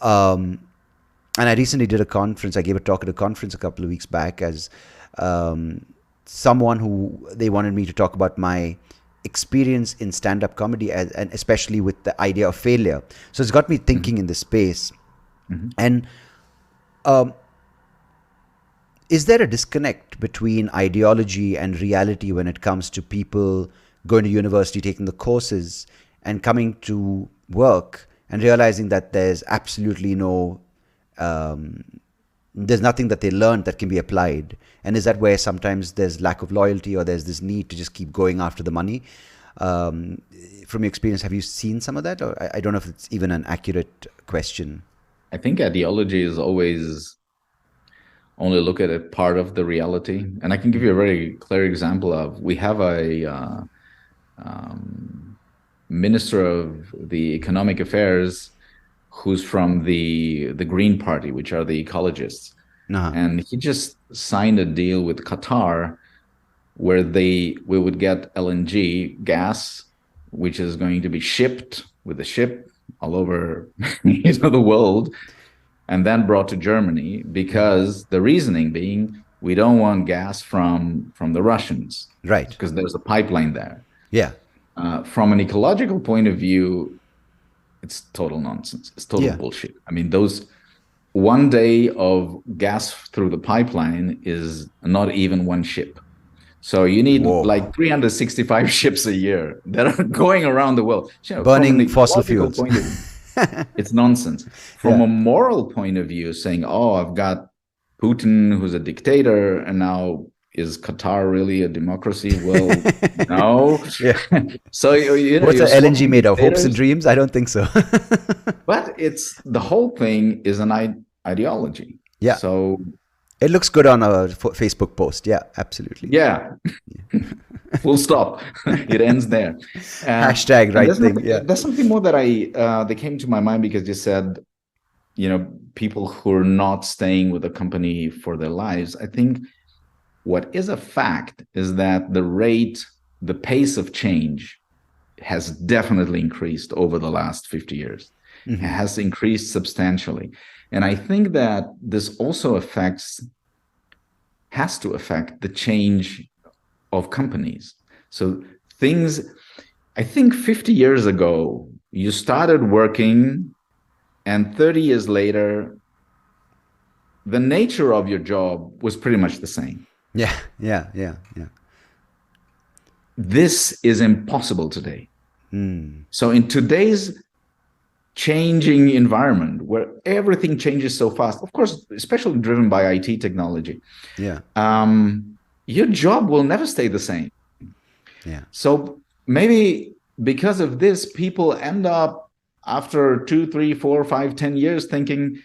And I recently did a conference. I gave a talk at a conference a couple of weeks back as someone who they wanted me to talk about my experience in stand-up comedy, and especially with the idea of failure. So it's got me thinking in this space. And is there a disconnect between ideology and reality when it comes to people going to university, taking the courses, and coming to work and realizing that there's absolutely there's nothing that they learned that can be applied? And is that where sometimes there's lack of loyalty, or there's this need to just keep going after the money? From your experience, have you seen some of that? Or I don't know if it's even an accurate question. I think ideology is always only look at it part of the reality. And I can give you a very clear example of, we have a minister of the economic affairs who's from the Green Party, which are the ecologists. And he just signed a deal with Qatar where we would get LNG gas, which is going to be shipped with a ship all over the world, and then brought to Germany, because the reasoning being, we don't want gas from the Russians, Right. because there's a pipeline there. Yeah. From an ecological point of view, it's total nonsense. It's total bullshit. I mean, those 1 day of gas through the pipeline is not even one ship. So you need like 365 ships a year that are going around the world. Burning fossil fuels. Point of view, it's nonsense. From a moral point of view, saying, oh, I've got Putin, who's a dictator, and now is Qatar really a democracy? Well, no. Yeah. So what's the LNG made of? Hopes and dreams? I don't think so. But it's the whole thing is an ideology. Yeah. So it looks good on a Facebook post. Yeah, absolutely. Yeah. Full stop. It ends there. Hashtag right thing. Yeah. There's something more that that came to my mind, because you said, people who are not staying with a company for their lives. I think what is a fact is that the pace of change has definitely increased over the last 50 years. It has increased substantially. And I think that this also has to affect the change of companies. So I think 50 years ago, you started working, and 30 years later, the nature of your job was pretty much the same. Yeah. this is impossible today. Mm. So in today's changing environment where everything changes so fast, of course, especially driven by IT technology, Yeah. your job will never stay the same. Yeah. So maybe because of this, people end up after 2, 3, 4, 5, 10 years thinking,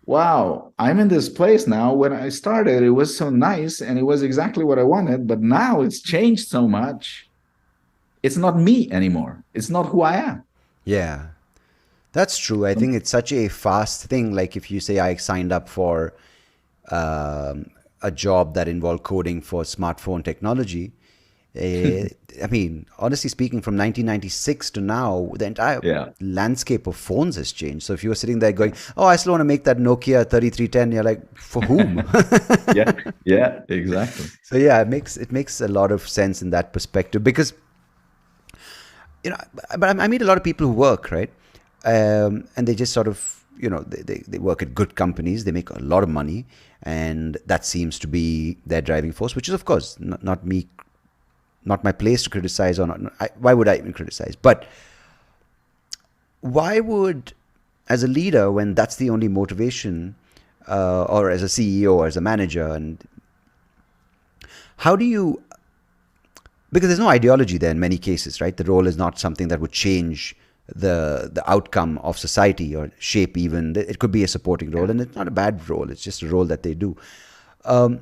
wow, I'm in this place now. When I started, it was so nice and it was exactly what I wanted, but now it's changed so much. It's not me anymore. It's not who I am. Yeah. That's true. I think it's such a fast thing. Like if you say I signed up for a job that involved coding for smartphone technology, I mean, honestly speaking, from 1996 to now, the entire Yeah. landscape of phones has changed. So if you were sitting there going, "Oh, I still want to make that Nokia 3310," you're like, "For whom?" Yeah. Yeah, exactly. So yeah, it makes a lot of sense in that perspective because you know, but I meet a lot of people who work, right? And they just sort of, they work at good companies, they make a lot of money, and that seems to be their driving force, which is, of course, not me, not my place to criticize, or not. Why would I even criticize? But why would, as a leader, when that's the only motivation, or as a CEO or as a manager, and how do you, because there's no ideology there in many cases, right? The role is not something that would change the outcome of society or shape even. It could be a supporting role, and it's not a bad role. It's just a role that they do. Um,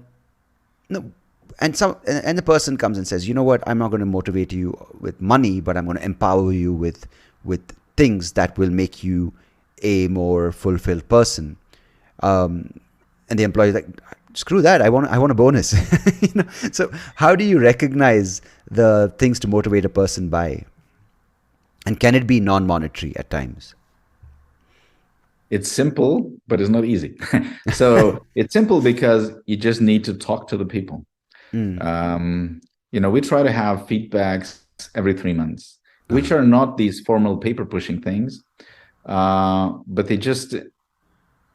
no, and the person comes and says, you know what? I'm not going to motivate you with money, but I'm going to empower you with things that will make you a more fulfilled person. And the employee is like, screw that, I want a bonus. So how do you recognize the things to motivate a person by, and can it be non-monetary at times? It's simple, but it's not easy. So it's simple because you just need to talk to the people. Mm. We try to have feedbacks every 3 months, which are not these formal paper pushing things, but they just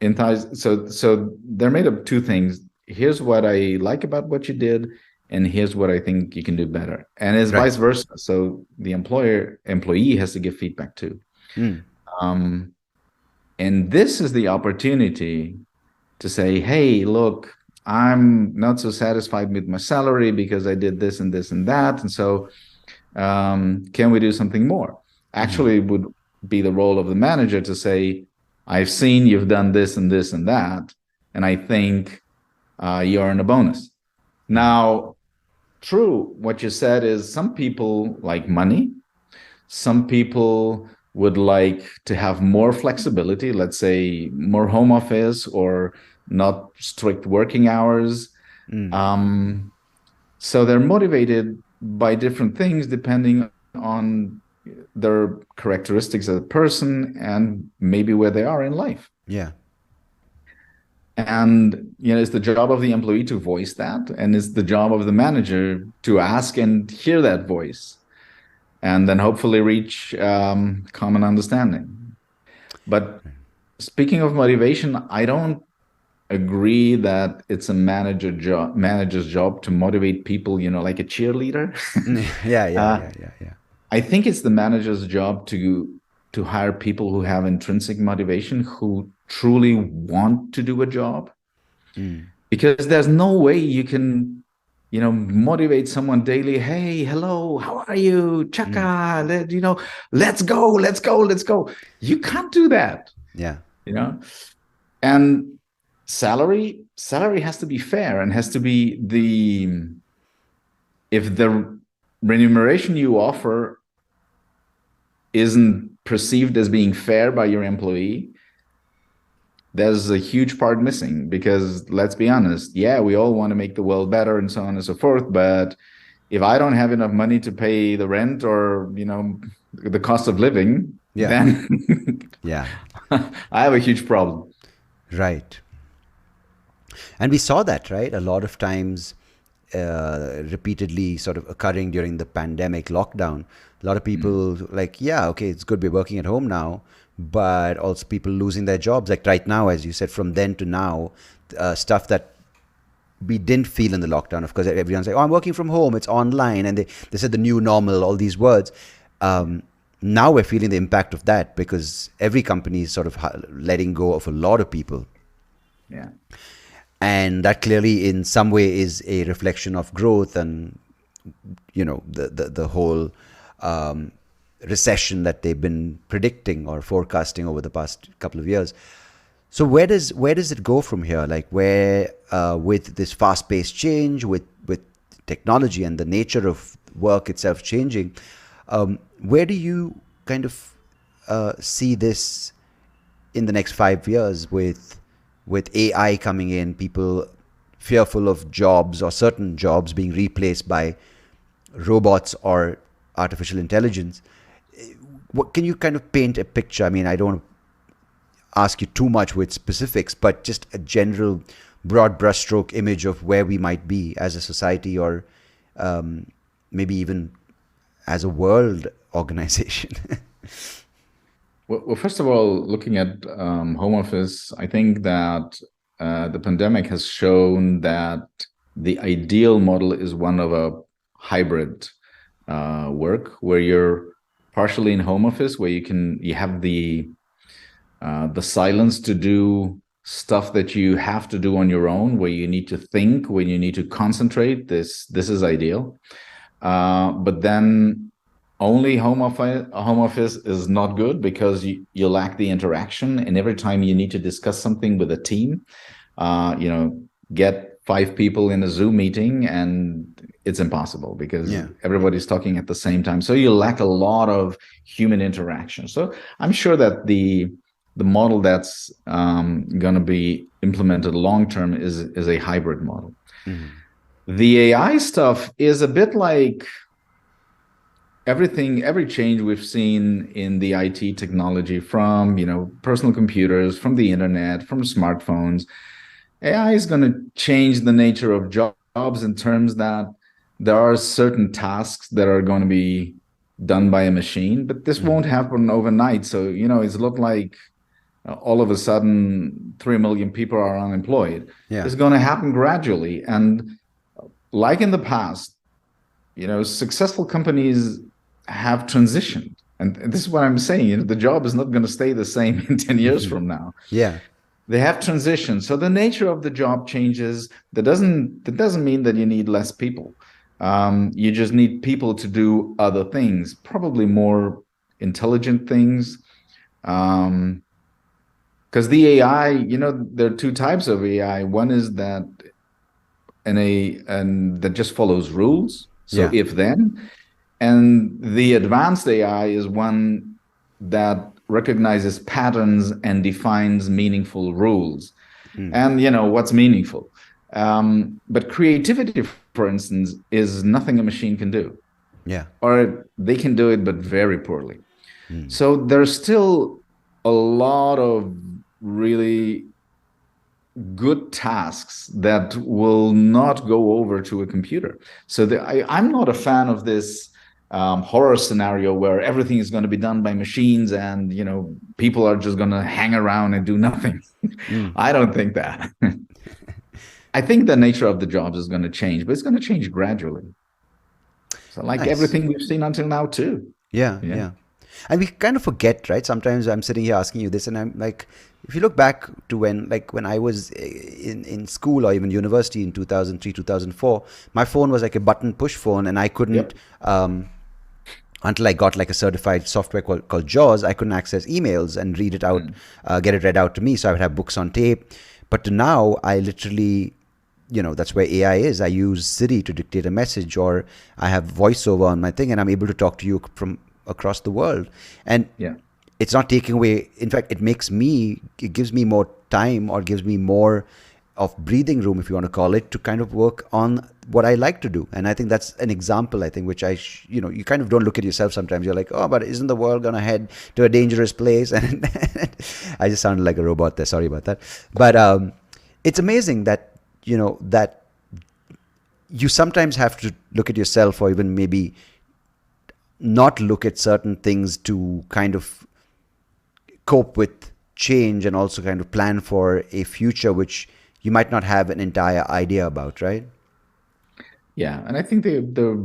entice. So they're made of two things. Here's what I like about what you did, and here's what I think you can do better. And it's Right. vice versa. So the employee has to give feedback too. Mm. Um, and this is the opportunity to say, hey, look, I'm not so satisfied with my salary because I did this and this and that. And so can we do something more? Actually, it would be the role of the manager to say, I've seen you've done this and this and that, and I think you earn a bonus. Now, true, what you said is some people like money. Some people would like to have more flexibility, let's say more home office or not strict working hours. Mm. So they're motivated by different things depending on their characteristics as a person and maybe where they are in life. Yeah. And it's the job of the employee to voice that, and it's the job of the manager to ask and hear that voice, and then hopefully reach common understanding. But speaking of motivation, I don't agree that it's a manager's job to motivate people, like a cheerleader. Yeah, yeah, uh, yeah, yeah, yeah. I think it's the manager's job to hire people who have intrinsic motivation, who truly want to do a job, Mm. because there's no way you can motivate someone daily. Hey, hello, how are you, Mm. chaka? Let's go, let's go, let's go. You can't do that. Yeah. you know and salary has to be fair, and has to be if the remuneration you offer isn't perceived as being fair by your employee, there's a huge part missing. Because let's be honest, yeah, we all want to make the world better and so on and so forth, but if I don't have enough money to pay the rent or the cost of living, Yeah. then Yeah. I have a huge problem. Right. And we saw that, right? A lot of times, repeatedly sort of occurring during the pandemic lockdown. A lot of people like, yeah, okay, it's good we're working at home now, but also people losing their jobs. Like right now, as you said, from then to now, stuff that we didn't feel in the lockdown. Of course, everyone's like, "Oh, I'm working from home. It's online," and they said the new normal, all these words. Now we're feeling the impact of that because every company is sort of letting go of a lot of people. Yeah. And that clearly in some way is a reflection of growth and, the whole recession that they've been predicting or forecasting over the past couple of years. So where does it go from here? Like where, with this fast-paced change, with technology and the nature of work itself changing, where do you kind of see this in the next 5 years with AI coming in, people fearful of jobs or certain jobs being replaced by robots or artificial intelligence? What can you kind of paint a picture? I mean, I don't ask you too much with specifics, but just a general broad brushstroke image of where we might be as a society, or maybe even as a world organization. Well, first of all, looking at home office, I think that the pandemic has shown that the ideal model is one of a hybrid work where you're partially in home office, where you have the silence to do stuff that you have to do on your own, where you need to think, when you need to concentrate. This is ideal. But then only home office is not good because you lack the interaction, and every time you need to discuss something with a team, get 5 people in a Zoom meeting, and it's impossible because everybody's talking at the same time. So you lack a lot of human interaction. So I'm sure that the model that's going to be implemented long term is a hybrid model. Mm-hmm. The AI stuff is a bit like every change we've seen in the IT technology, from personal computers, from the internet, from smartphones. AI is going to change the nature of jobs in terms that there are certain tasks that are going to be done by a machine, but this won't happen overnight. So it's not like all of a sudden 3 million people are unemployed. It's going to happen gradually, and like in the past, successful companies have transitioned, and this is what I'm saying. The job is not going to stay the same in 10 years from now. They have transitioned, so the nature of the job changes. That doesn't mean that you need less people. You just need people to do other things, probably more intelligent things. Because the AI, there are 2 types of AI. One is that and that just follows rules. So if then. And the advanced AI is one that recognizes patterns and defines meaningful rules. And what's meaningful. But creativity, for instance, is nothing a machine can do. Or they can do it, but very poorly. So there's still a lot of really good tasks that will not go over to a computer. So I'm not a fan of this horror scenario where everything is going to be done by machines and people are just going to hang around and do nothing. I don't think that. I think the nature of the jobs is going to change, but it's going to change gradually. So like everything we've seen until now too. Yeah. And we kind of forget, right? Sometimes I'm sitting here asking you this, and I'm like, if you look back to when I was in school or even university in 2003, 2004, my phone was like a button push phone, and I couldn't, until I got like a certified software called JAWS, I couldn't access emails and read it out, get it read out to me. So I would have books on tape. But now I literally, that's where AI is. I use Siri to dictate a message, or I have voiceover on my thing, and I'm able to talk to you from across the world. And it's not taking away. In fact, it gives me more time, or gives me more of breathing room, if you want to call it, to kind of work on what I like to do. And I think that's an example, I think, which you kind of don't look at yourself sometimes. You're like, oh, but isn't the world going to head to a dangerous place? And I just sounded like a robot there. Sorry about that. But it's amazing that, that you sometimes have to look at yourself, or even maybe not look at certain things to kind of cope with change, and also kind of plan for a future which you might not have an entire idea about, right? Yeah, and I think the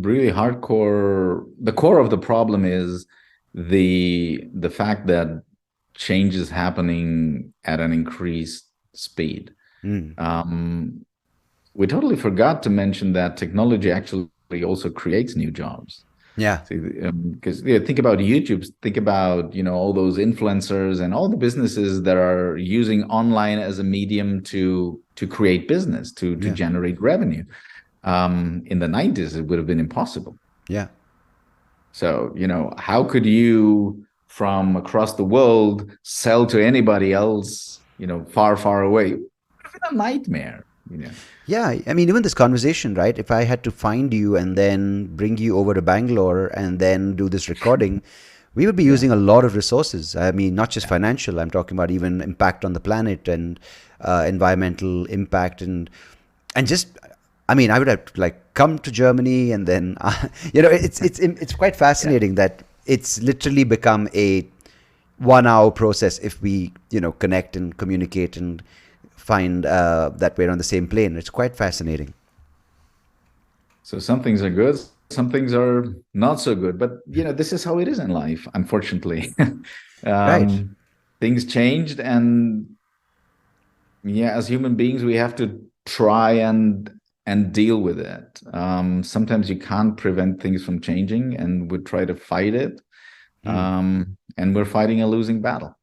really hardcore, the core of the problem is the fact that change is happening at an increased speed. Mm. We totally forgot to mention that technology actually also creates new jobs. Yeah. See, because think about YouTube, think about all those influencers and all the businesses that are using online as a medium to create business, to Yeah. generate revenue. In the 90s, it would have been impossible. Yeah. So, how could you from across the world sell to anybody else, far, far away? It would have been a nightmare. Yeah, I mean, even this conversation, right? If I had to find you and then bring you over to Bangalore and then do this recording, we would be Yeah. using a lot of resources. I mean, not just financial, I'm talking about even impact on the planet and environmental impact and just, I mean, I would have to like come to Germany and then, it's quite fascinating that it's literally become a 1 hour process if we, connect and communicate and find that we're on the same plane. It's quite fascinating. So some things are good, some things are not so good. But this is how it is in life, unfortunately. Right. Things changed, and as human beings, we have to try and deal with it. Sometimes you can't prevent things from changing, and we try to fight it. And we're fighting a losing battle.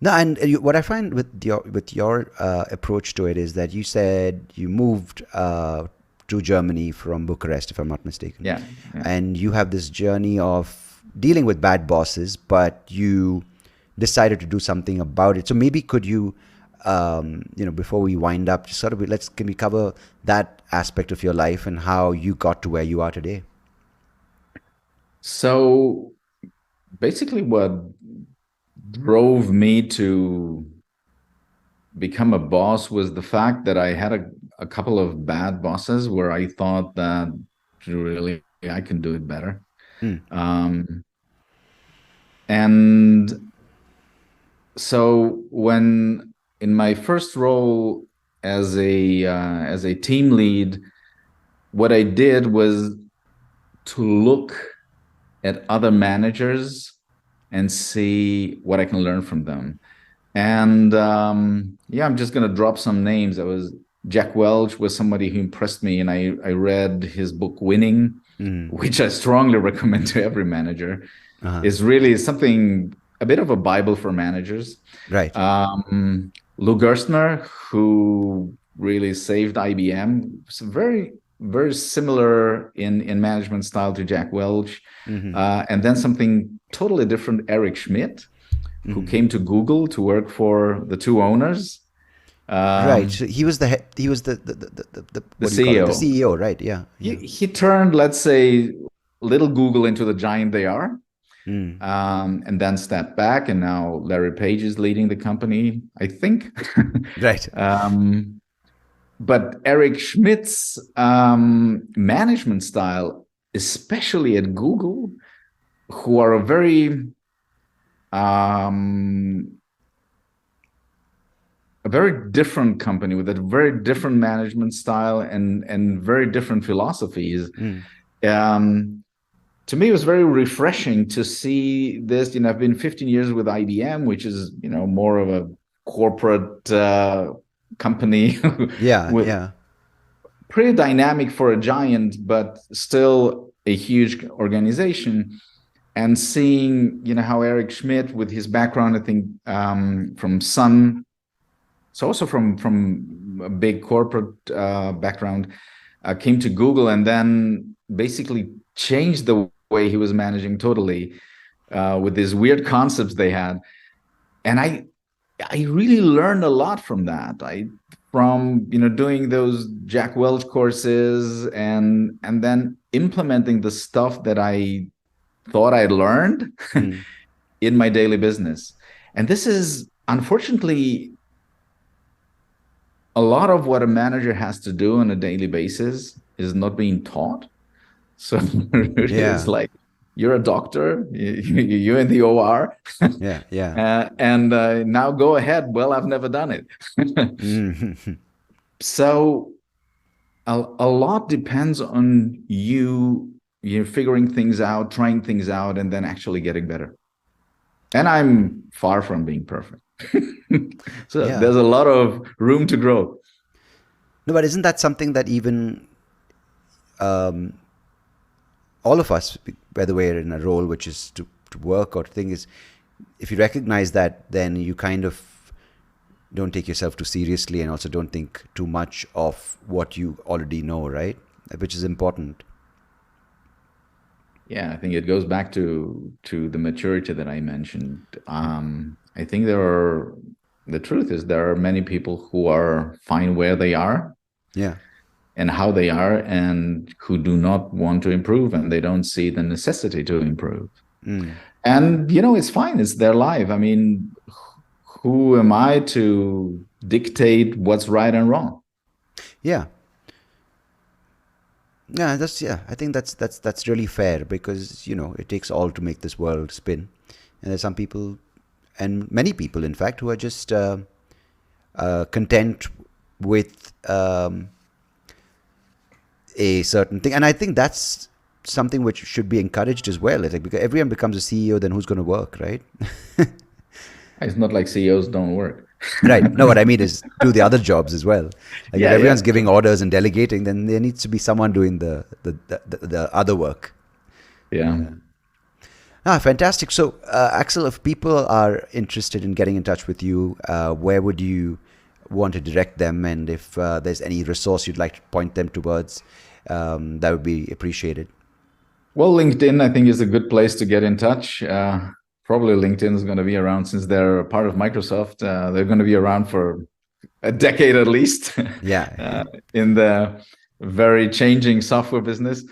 No, and what I find with your approach to it is that you said you moved to Germany from Bucharest, if I'm not mistaken. Yeah. And you have this journey of dealing with bad bosses, but you decided to do something about it. So maybe could you, before we wind up, just sort of can we cover that aspect of your life and how you got to where you are today? So basically, what drove me to become a boss was the fact that I had a couple of bad bosses where I thought that really I can do it better. And so when in my first role as a team lead, what I did was to look at other managers and see what I can learn from them. And I'm just going to drop some names. That was Jack Welch was somebody who impressed me, and I read his book Winning, which I strongly recommend to every manager. It's really something, a bit of a Bible for managers. Right. Lou Gerstner, who really saved IBM, it's very, very similar in management style to Jack Welch. And then something totally different, Eric Schmidt, who came to Google to work for the two owners. Right. So he was the what do you call it? CEO. The CEO, right? Yeah. He turned, let's say, little Google into the giant they are. And then stepped back, and now Larry Page is leading the company, I think. Right. But Eric Schmidt's management style, especially at Google, who are a very different company with a very different management style and very different philosophies. To me, it was very refreshing to see this. I've been 15 years with IBM, which is, more of a corporate company. Yeah. Pretty dynamic for a giant, but still a huge organization. And seeing, how Eric Schmidt, with his background, I think, from Sun, so also from a big corporate background, came to Google and then basically changed the way he was managing totally, with these weird concepts they had. And I really learned a lot from that. From doing those Jack Welch courses and then implementing the stuff that I thought I'd learned in my daily business. And this is unfortunately a lot of what a manager has to do on a daily basis is not being taught. So it's like you're a doctor, you're in the OR, Yeah, yeah. and now go ahead. Well, I've never done it. Mhm. So a lot depends on you figuring things out, trying things out, and then actually getting better. And I'm far from being perfect. So Yeah. there's a lot of room to grow. No, but isn't that something that even um, all of us, whether we're in a role which is to work or thing, is if you recognize that, then you kind of don't take yourself too seriously and also don't think too much of what you already know, right? Which is important. Yeah, I think it goes back to the maturity that I mentioned. I think the truth is there are many people who are fine where they are Yeah. and how they are, and who do not want to improve, and they don't see the necessity to improve. Mm. And it's fine, it's their life. I mean, who am I to dictate what's right and wrong? Yeah. Yeah, yeah. I think that's really fair because it takes all to make this world spin, and there's some people, and many people, in fact, who are just content with a certain thing, and I think that's something which should be encouraged as well. It's like because everyone becomes a CEO, then who's going to work, right? It's not like CEOs don't work. Right. No, what I mean is do the other jobs as well. Like if Yeah, everyone's yeah. giving orders and delegating, then there needs to be someone doing the other work. Yeah. Ah, fantastic. So, Axel, if people are interested in getting in touch with you, where would you want to direct them? And if there's any resource you'd like to point them towards, that would be appreciated. Well, LinkedIn, I think, is a good place to get in touch. Probably LinkedIn is going to be around since they're a part of Microsoft. They're going to be around for a decade at least Yeah. in the very changing software business.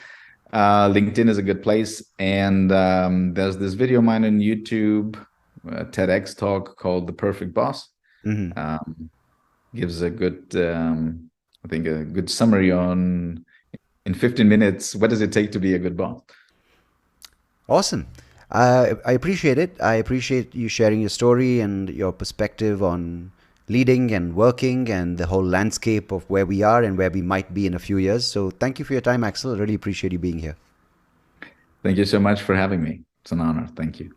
LinkedIn is a good place. And there's this video of mine on YouTube, TEDx talk called The Perfect Boss. Hmm. Gives a good, I think, a good summary on in 15 minutes, what does it take to be a good boss? Awesome. I appreciate it. I appreciate you sharing your story and your perspective on leading and working and the whole landscape of where we are and where we might be in a few years. So thank you for your time, Axel. I really appreciate you being here. Thank you so much for having me. It's an honor. Thank you.